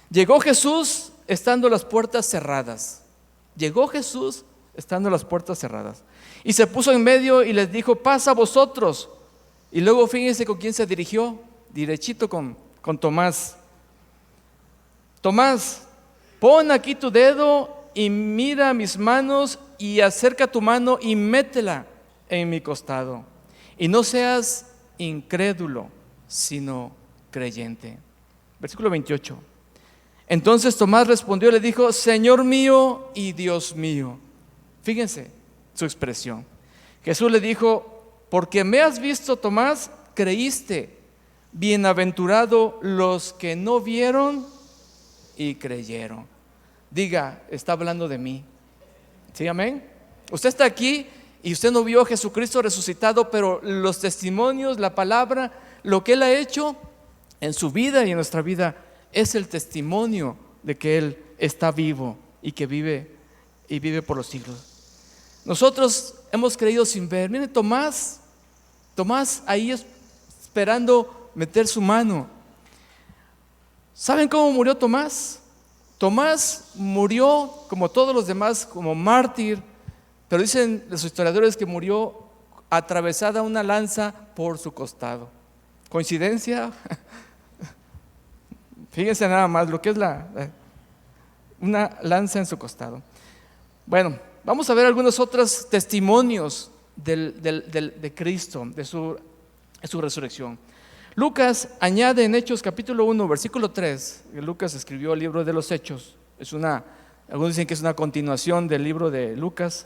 Llegó Jesús estando las puertas cerradas. Y se puso en medio y les dijo: pasa a vosotros. Y luego fíjense con quién se dirigió, derechito con Tomás. Tomás, pon aquí tu dedo y mira mis manos, y acerca tu mano y métela en mi costado. Y no seas incrédulo, sino creyente. Versículo 28. Entonces Tomás respondió y le dijo: Señor mío y Dios mío. Fíjense su expresión. Jesús le dijo: porque me has visto, Tomás, creíste. Bienaventurado los que no vieron y creyeron. Diga: está hablando de mí. ¿Sí, amén? Usted está aquí y usted no vio a Jesucristo resucitado, pero los testimonios, la palabra, lo que Él ha hecho en su vida y en nuestra vida es el testimonio de que Él está vivo y que vive por los siglos. Nosotros hemos creído sin ver. Miren, Tomás ahí esperando meter su mano. ¿Saben cómo murió Tomás? Tomás murió como todos los demás, como mártir, pero dicen los historiadores que murió atravesada una lanza por su costado. ¿Coincidencia? Fíjense nada más lo que es una lanza en su costado. Bueno, vamos a ver algunos otros testimonios de Cristo, de su resurrección. Lucas añade en Hechos capítulo 1, versículo 3, que Lucas escribió el libro de los Hechos, algunos dicen que es una continuación del libro de Lucas.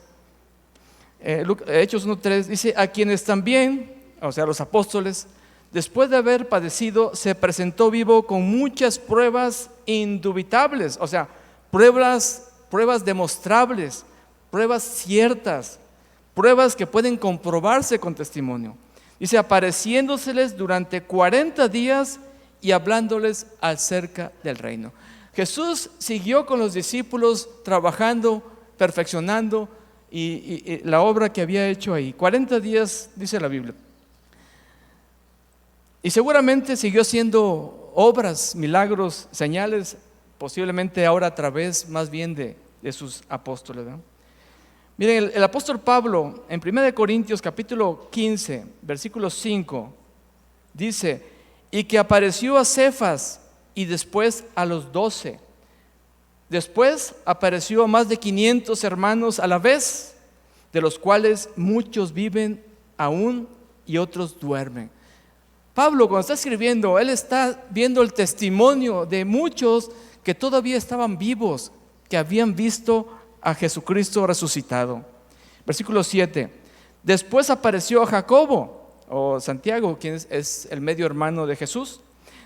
Hechos 1:3 dice: a quienes también, o sea, los apóstoles, después de haber padecido, se presentó vivo con muchas pruebas indubitables, o sea, pruebas demostrables, pruebas ciertas, pruebas que pueden comprobarse con testimonio. Dice: apareciéndoseles durante 40 días y hablándoles acerca del reino. Jesús siguió con los discípulos trabajando, perfeccionando y la obra que había hecho ahí. 40 días, dice la Biblia. Y seguramente siguió haciendo obras, milagros, señales, posiblemente ahora a través más bien de sus apóstoles, ¿no? Miren, el apóstol Pablo en 1 Corintios capítulo 15, versículo 5, dice: y que apareció a Cefas y después a los 12. Después apareció a más de 500 hermanos a la vez, de los cuales muchos viven aún y otros duermen. Pablo, cuando está escribiendo, él está viendo el testimonio de muchos que todavía estaban vivos, que habían visto a Jesucristo resucitado. Versículo 7: después apareció a Jacobo, o Santiago, quien es el medio hermano de Jesús.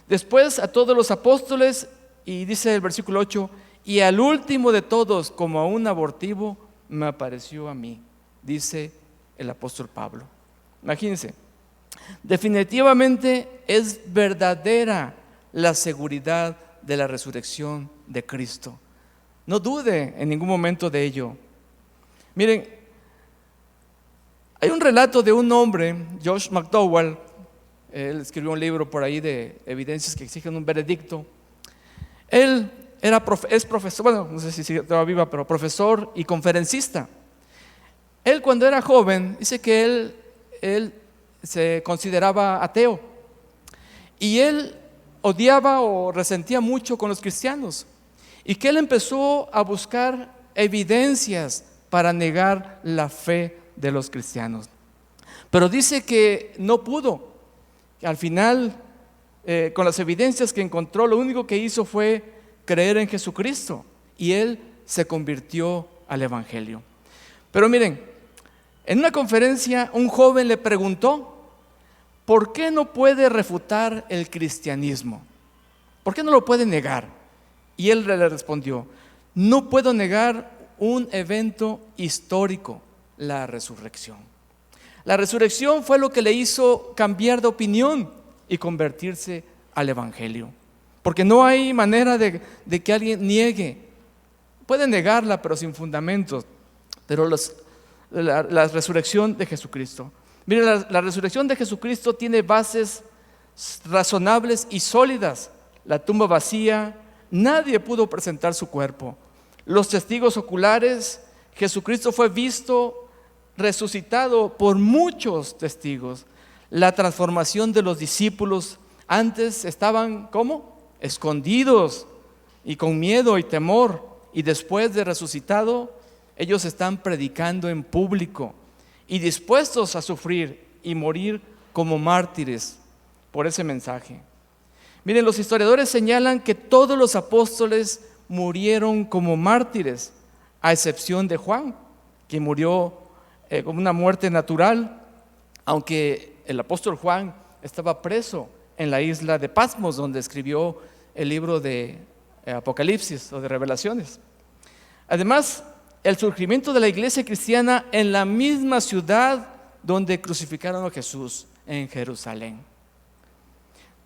Después a todos los apóstoles, y dice el versículo 8: y al último de todos, como a un abortivo, me apareció a mí, dice el apóstol Pablo. Imagínense, definitivamente es verdadera la seguridad de la resurrección de Cristo. No dude en ningún momento de ello. Miren, hay un relato de un hombre, Josh McDowell. Él escribió un libro por ahí de evidencias que exigen un veredicto. Él es profesor, bueno, no sé si sigue todavía viva, pero profesor y conferencista. Él, cuando era joven, dice que él se consideraba ateo, y él odiaba o resentía mucho con los cristianos, y que él empezó a buscar evidencias para negar la fe de los cristianos. Pero dice que no pudo. Al final, con las evidencias que encontró, lo único que hizo fue creer en Jesucristo, y él se convirtió al evangelio. Pero miren, en una conferencia un joven le preguntó: ¿por qué no puede refutar el cristianismo? ¿Por qué no lo puede negar? Y él le respondió: no puedo negar un evento histórico, la resurrección. La resurrección fue lo que le hizo cambiar de opinión y convertirse al evangelio. Porque no hay manera de que alguien niegue. Puede negarla, pero sin fundamentos. Pero la resurrección de Jesucristo. Miren, la resurrección de Jesucristo tiene bases razonables y sólidas. La tumba vacía, nadie pudo presentar su cuerpo. Los testigos oculares, Jesucristo fue visto resucitado por muchos testigos. La transformación de los discípulos, antes estaban ¿cómo? Escondidos y con miedo y temor, y después de resucitado, ellos están predicando en público y dispuestos a sufrir y morir como mártires por ese mensaje. Miren, los historiadores señalan que todos los apóstoles murieron como mártires, a excepción de Juan, que murió como una muerte natural, aunque el apóstol Juan estaba preso en la isla de Patmos, donde escribió el libro de Apocalipsis o de Revelaciones. Además, el surgimiento de la iglesia cristiana en la misma ciudad donde crucificaron a Jesús, en Jerusalén.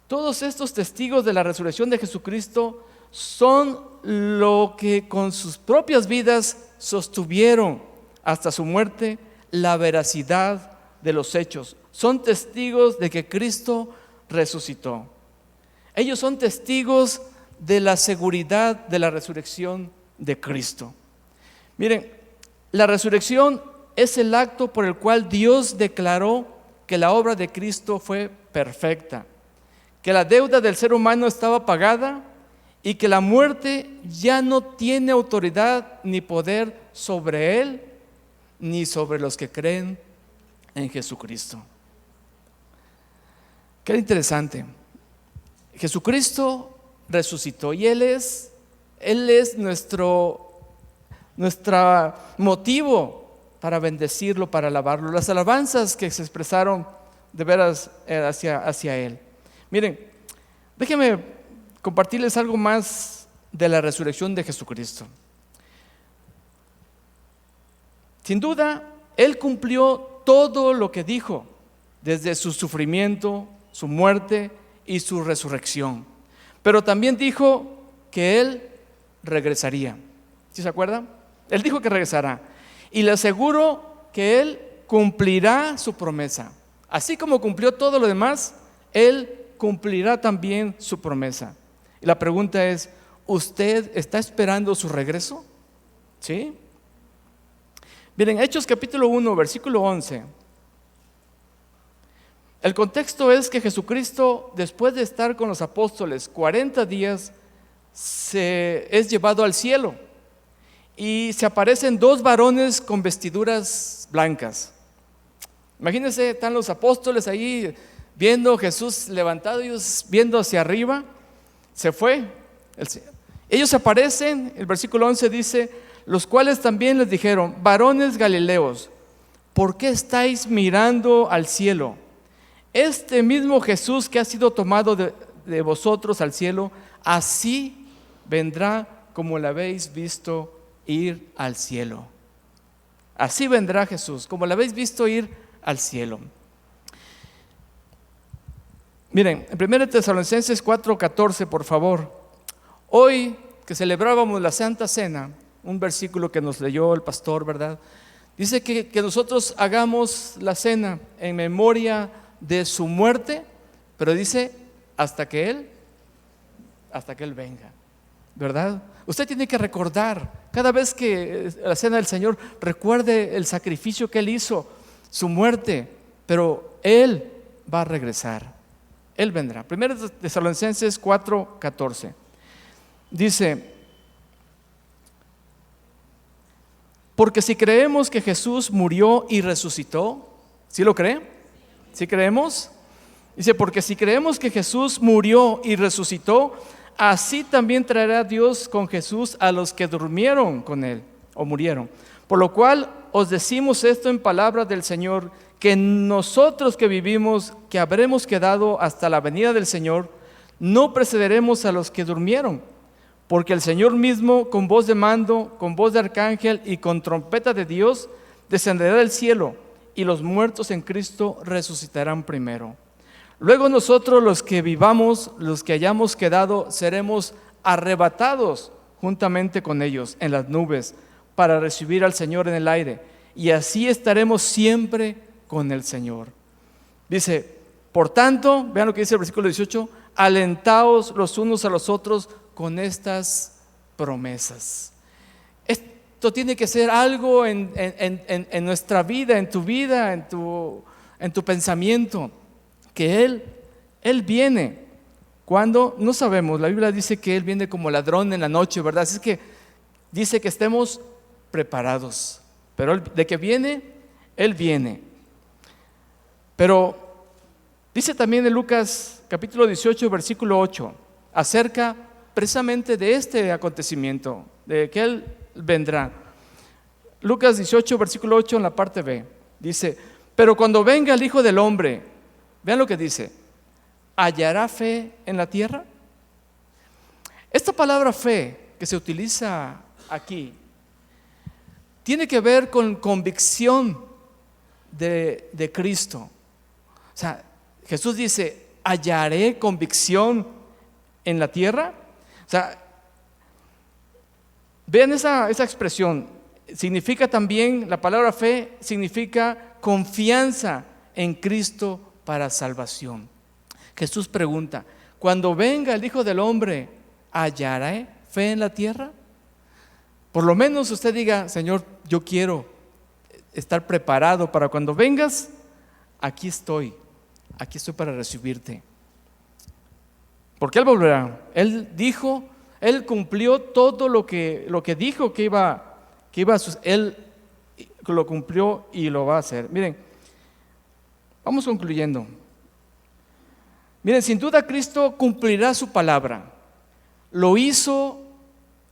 Todos estos testigos de la resurrección de Jesucristo son lo que con sus propias vidas sostuvieron hasta su muerte la veracidad de los hechos. Son testigos de que Cristo resucitó. Ellos son testigos de la seguridad de la resurrección de Cristo. Miren, la resurrección es el acto por el cual Dios declaró que la obra de Cristo fue perfecta, que la deuda del ser humano estaba pagada y que la muerte ya no tiene autoridad ni poder sobre él ni sobre los que creen en Jesucristo. Qué interesante. Jesucristo resucitó y Él es nuestro motivo para bendecirlo, para alabarlo. Las alabanzas que se expresaron de veras hacia Él. Miren, déjenme compartirles algo más de la resurrección de Jesucristo. Sin duda, Él cumplió todo lo que dijo, desde su sufrimiento, su muerte y su resurrección. Pero también dijo que Él regresaría. ¿Sí se acuerdan? Él dijo que regresará. Y le aseguro que Él cumplirá su promesa. Así como cumplió todo lo demás, Él cumplirá también su promesa. Y la pregunta es, ¿usted está esperando su regreso? ¿Sí? Miren, Hechos capítulo 1, versículo 11. El contexto es que Jesucristo, después de estar con los apóstoles 40 días, es llevado al cielo y se aparecen dos varones con vestiduras blancas. Imagínense, están los apóstoles ahí viendo a Jesús levantado, ellos viendo hacia arriba. Se fue. Ellos aparecen, el versículo 11 dice: los cuales también les dijeron: varones galileos, ¿por qué estáis mirando al cielo? Este mismo Jesús que ha sido tomado de vosotros al cielo, así vendrá como lo habéis visto ir al cielo. Así vendrá Jesús, como lo habéis visto ir al cielo. Miren, en 1 Tesalonicenses 4:14, por favor. Hoy que celebrábamos la Santa Cena, un versículo que nos leyó el pastor, ¿verdad? Dice que nosotros hagamos la cena en memoria de su muerte, pero dice hasta que Él venga, ¿verdad? Usted tiene que recordar, cada vez que la cena del Señor, recuerde el sacrificio que Él hizo, su muerte, pero Él va a regresar, Él vendrá. 1 Tesalonicenses 4:14 dice: porque si creemos que Jesús murió y resucitó, ¿sí lo cree? ¿Sí creemos? Dice: porque si creemos que Jesús murió y resucitó, así también traerá Dios con Jesús a los que durmieron con Él o murieron. Por lo cual os decimos esto en palabras del Señor, que nosotros que vivimos, que habremos quedado hasta la venida del Señor, no precederemos a los que durmieron. Porque el Señor mismo, con voz de mando, con voz de arcángel y con trompeta de Dios, descenderá del cielo, y los muertos en Cristo resucitarán primero. Luego nosotros, los que vivamos, los que hayamos quedado, seremos arrebatados juntamente con ellos en las nubes para recibir al Señor en el aire, y así estaremos siempre con el Señor. Dice: por tanto, vean lo que dice el versículo 18: alentaos los unos a los otros con estas promesas. Esto tiene que ser algo en nuestra vida, en tu vida, en tu pensamiento, que Él viene. Cuando no sabemos, la Biblia dice que Él viene como ladrón en la noche, ¿verdad? Así que dice que estemos preparados, pero de que viene, Él viene. Pero dice también en Lucas capítulo 18 versículo 8 acerca precisamente de este acontecimiento, de que Él vendrá. Lucas 18 versículo 8 en la parte B dice: pero cuando venga el Hijo del Hombre, vean lo que dice, ¿hallará fe en la tierra? Esta palabra fe que se utiliza aquí tiene que ver con convicción de Cristo. O sea, Jesús dice: ¿hallaré convicción en la tierra? O sea, vean esa expresión. Significa también, la palabra fe significa confianza en Cristo para salvación. Jesús pregunta: cuando venga el Hijo del Hombre, ¿hallaré fe en la tierra? Por lo menos usted diga: Señor, yo quiero estar preparado para cuando vengas. Aquí estoy para recibirte. Porque Él volverá. Él dijo, Él cumplió todo lo que dijo que iba a suceder. Él lo cumplió y lo va a hacer. Miren, Vamos concluyendo. Miren, sin duda Cristo cumplirá su palabra. Lo hizo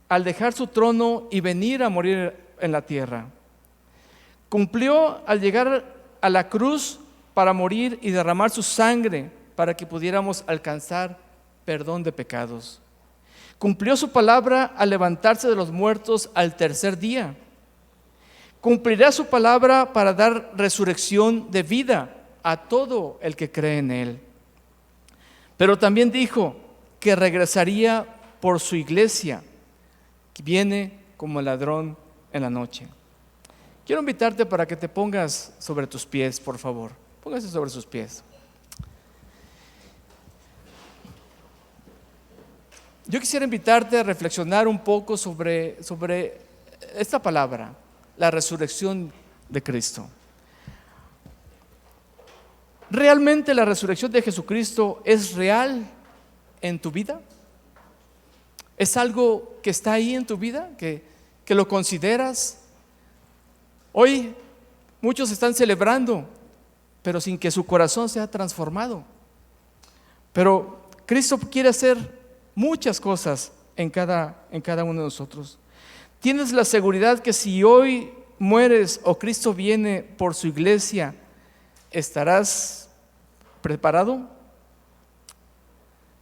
al dejar su trono y venir a morir en la tierra. Cumplió al llegar a la cruz para morir y derramar su sangre para que pudiéramos alcanzar perdón de pecados. Cumplió su palabra al levantarse de los muertos al tercer día. Cumplirá su palabra para dar resurrección de vida a todo el que cree en Él. Pero también dijo que regresaría por su iglesia, que viene como ladrón en la noche. Quiero invitarte para que te pongas sobre tus pies, por favor. Póngase sobre sus pies. Yo quisiera invitarte a reflexionar un poco sobre esta palabra, la resurrección de Cristo. ¿Realmente la resurrección de Jesucristo es real en tu vida? ¿Es algo que está ahí en tu vida, que lo consideras? Hoy muchos están celebrando, pero sin que su corazón sea transformado. Pero Cristo quiere hacer muchas cosas en cada uno de nosotros. ¿Tienes la seguridad que si hoy mueres o Cristo viene por su iglesia, estarás preparado?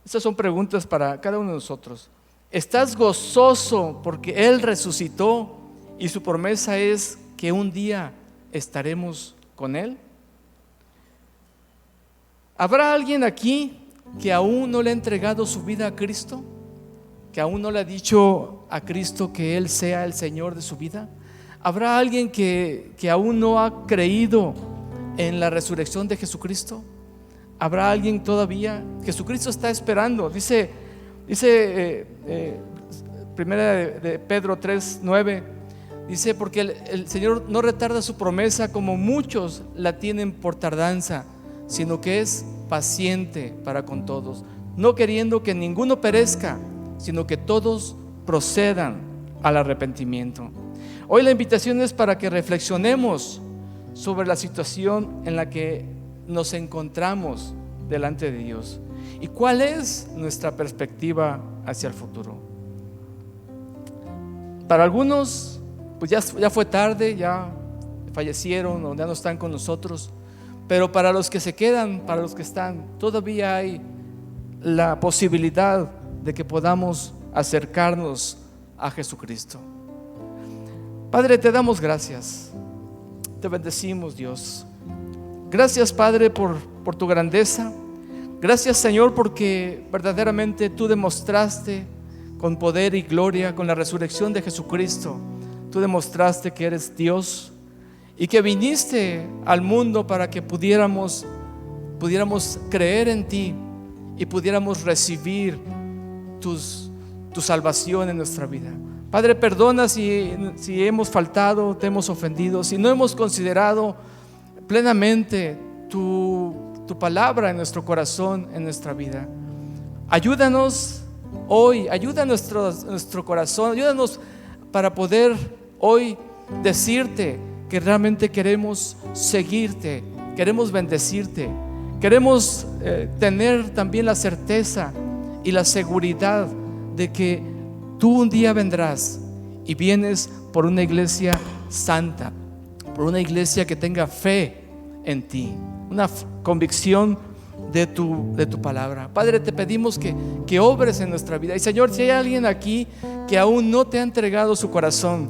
Estas son preguntas para cada uno de nosotros. ¿Estás gozoso porque Él resucitó y su promesa es que un día estaremos con Él? ¿Habrá alguien aquí que aún no le ha entregado su vida a Cristo? ¿Que aún no le ha dicho a Cristo que Él sea el Señor de su vida? ¿Habrá alguien que aún no ha creído en la resurrección de Jesucristo? ¿Habrá alguien todavía? Jesucristo está esperando. Dice primera de Pedro 3:9, dice, porque el Señor no retarda su promesa como muchos la tienen por tardanza, sino que es paciente para con todos, no queriendo que ninguno perezca, sino que todos procedan al arrepentimiento. Hoy la invitación es para que reflexionemos sobre la situación en la que nos encontramos delante de Dios y cuál es nuestra perspectiva hacia el futuro. Para algunos, pues ya fue tarde, ya fallecieron o ya no están con nosotros, pero para los que se quedan, para los que están, todavía hay la posibilidad de que podamos acercarnos a Jesucristo. Padre, te damos gracias, te bendecimos, Dios. Gracias, Padre, por tu grandeza. Gracias, Señor, porque verdaderamente tú demostraste con poder y gloria, con la resurrección de Jesucristo, tú demostraste que eres Dios y que viniste al mundo para que pudiéramos creer en ti y pudiéramos recibir tu salvación en nuestra vida. Padre, perdona si hemos faltado, te hemos ofendido, si no hemos considerado plenamente tu palabra en nuestro corazón, en nuestra vida. Ayúdanos hoy, ayuda a nuestro corazón, ayúdanos para poder hoy decirte que realmente queremos seguirte, queremos bendecirte, queremos tener también la certeza y la seguridad de que tú un día vendrás y vienes por una iglesia santa, por una iglesia que tenga fe en ti, una convicción de tu palabra. Padre, te pedimos que obres en nuestra vida. Y Señor, si hay alguien aquí que aún no te ha entregado su corazón,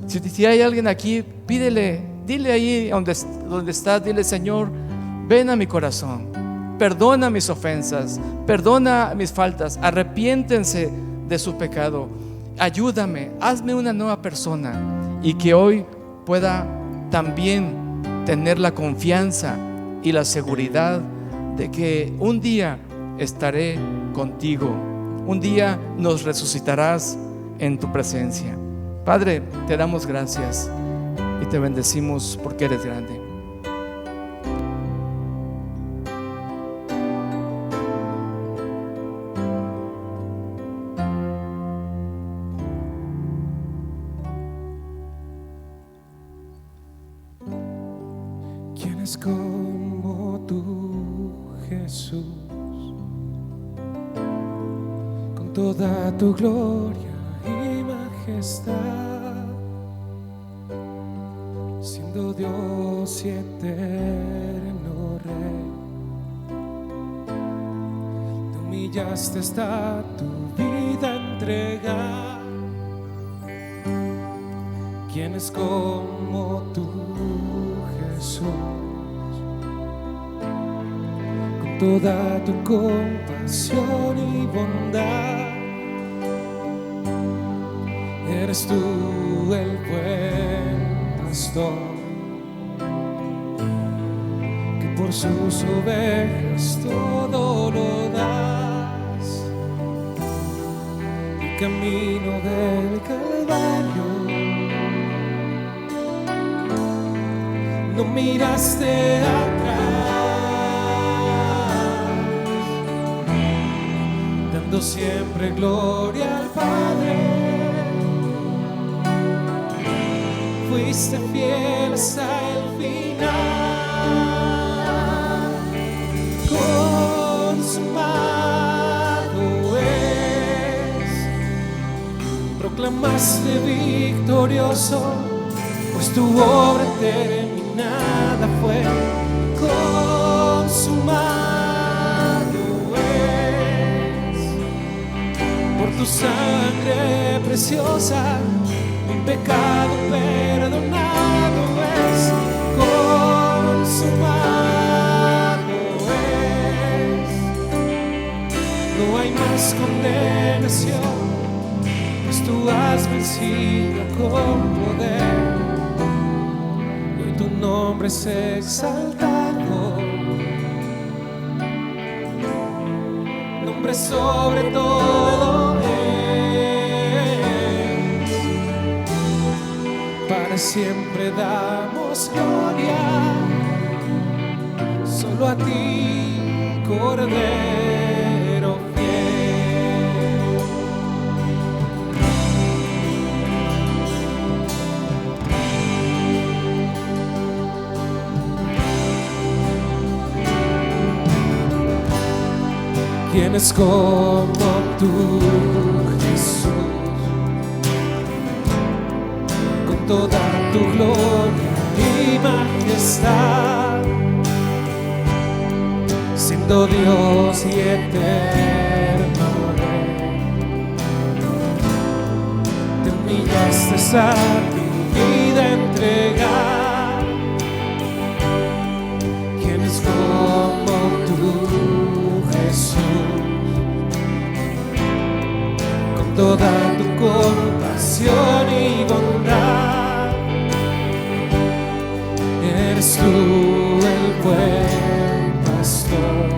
si hay alguien aquí, dile ahí donde estás, dile: Señor, ven a mi corazón, perdona mis ofensas, perdona mis faltas, arrepiéntense de su pecado, ayúdame, hazme una nueva persona, y que hoy pueda también tener la confianza y la seguridad de que un día estaré contigo, un día nos resucitarás en tu presencia. Padre, te damos gracias y te bendecimos porque eres grande. ¿Quién es como tú, Jesús, con toda tu gloria y majestad, siendo Dios y eterno Rey. Te humillaste hasta tu vida entregar. ¿Quién es como tú, Jesús? Con toda tu compasión y bondad, eres tú el buen pastor, que por sus ovejas todo lo das. El camino del Calvario no miraste atrás, dando siempre gloria al Padre. Fuiste fiel hasta el final. Consumado es, proclamaste victorioso, pues tu obra terminada fue. Consumado es, por tu sangre preciosa, mi pecado perdonado es. Consumado es, no hay más condenación, pues tú has vencido con poder. Tu nombre es exaltado, nombre sobre todo es. Para siempre damos gloria, solo a ti, Cordero fiel. ¿Quién es como tú, Jesús? Con toda tu gloria y majestad, siendo Dios y eterno Rey. Te humillaste a tu vida entregar. ¿Quién es como tú, Jesús? Con toda tu compasión y bondad, eres tú el buen pastor,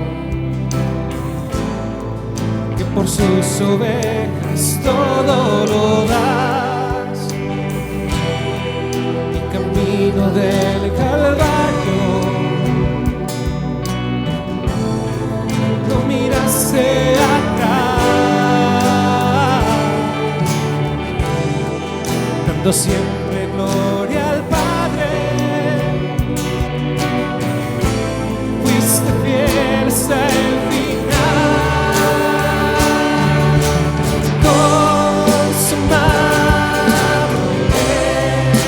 que por sus ovejas todo lo das. El camino del Calvario no miraste atrás, dando siempre gloria al Padre. Fuiste fiel hasta el final. Consumado es,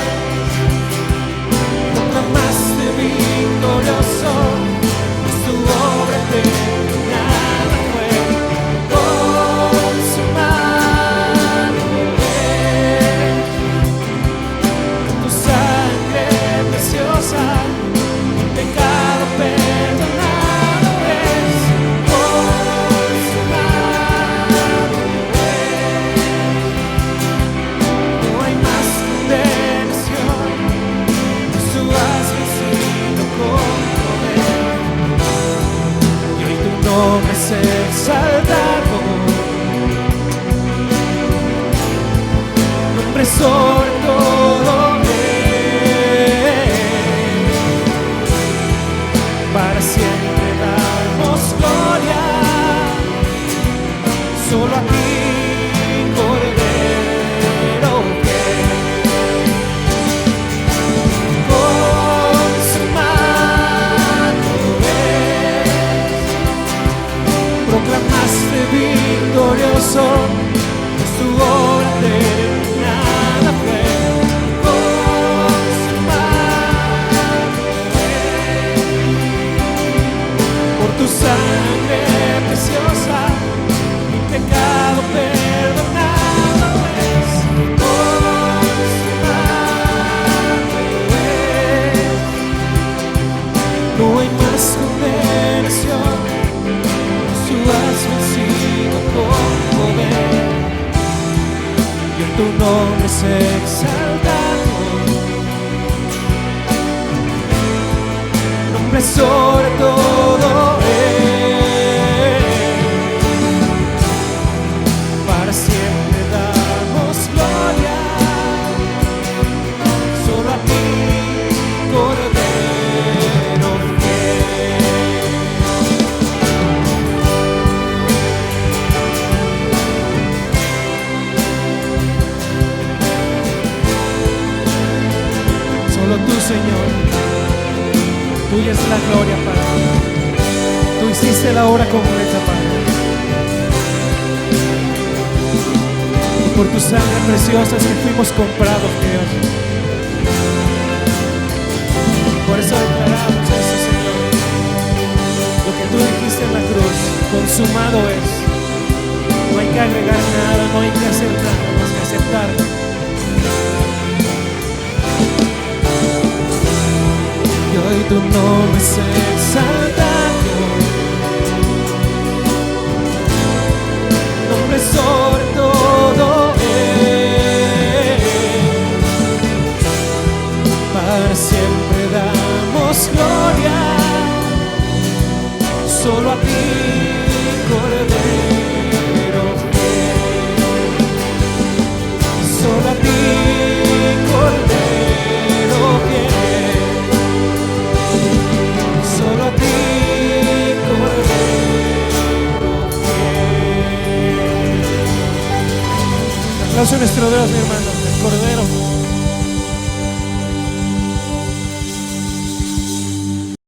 proclamaste victorioso, pues tu obra terminada fue. Consumado es, tu sangre preciosa, mi pecado perdonado es. Consumado es, no hay más condenación, pues tú has vencido con poder. Y hoy tu nombre es exaltado, nombre sobre todo es. Para siempre damos gloria, solo a ti, Cordero fiel. Consumado es, tu nombre es exaltado, nombre sobre todo para siempre damos gloria, solo a ti, Cordero fiel. Solo tú, Señor, tuya es la gloria, Padre. Tú hiciste la obra completa, Padre. Y por tu sangre preciosa es que fuimos comprados, Dios. Por eso declaramos eso, Señor. Lo que tú dijiste en la cruz, consumado es. No hay que agregar nada, no hay que hacer nada, más que aceptarlo. Y hoy tu nombre es exaltado, nombre sobre todo para siempre damos gloria, solo a ti, Cordero fiel, solo a ti, Cordero fiel, solo a ti, Cordero fiel. Aplauso a nuestro Dios, mi hermano, el Cordero.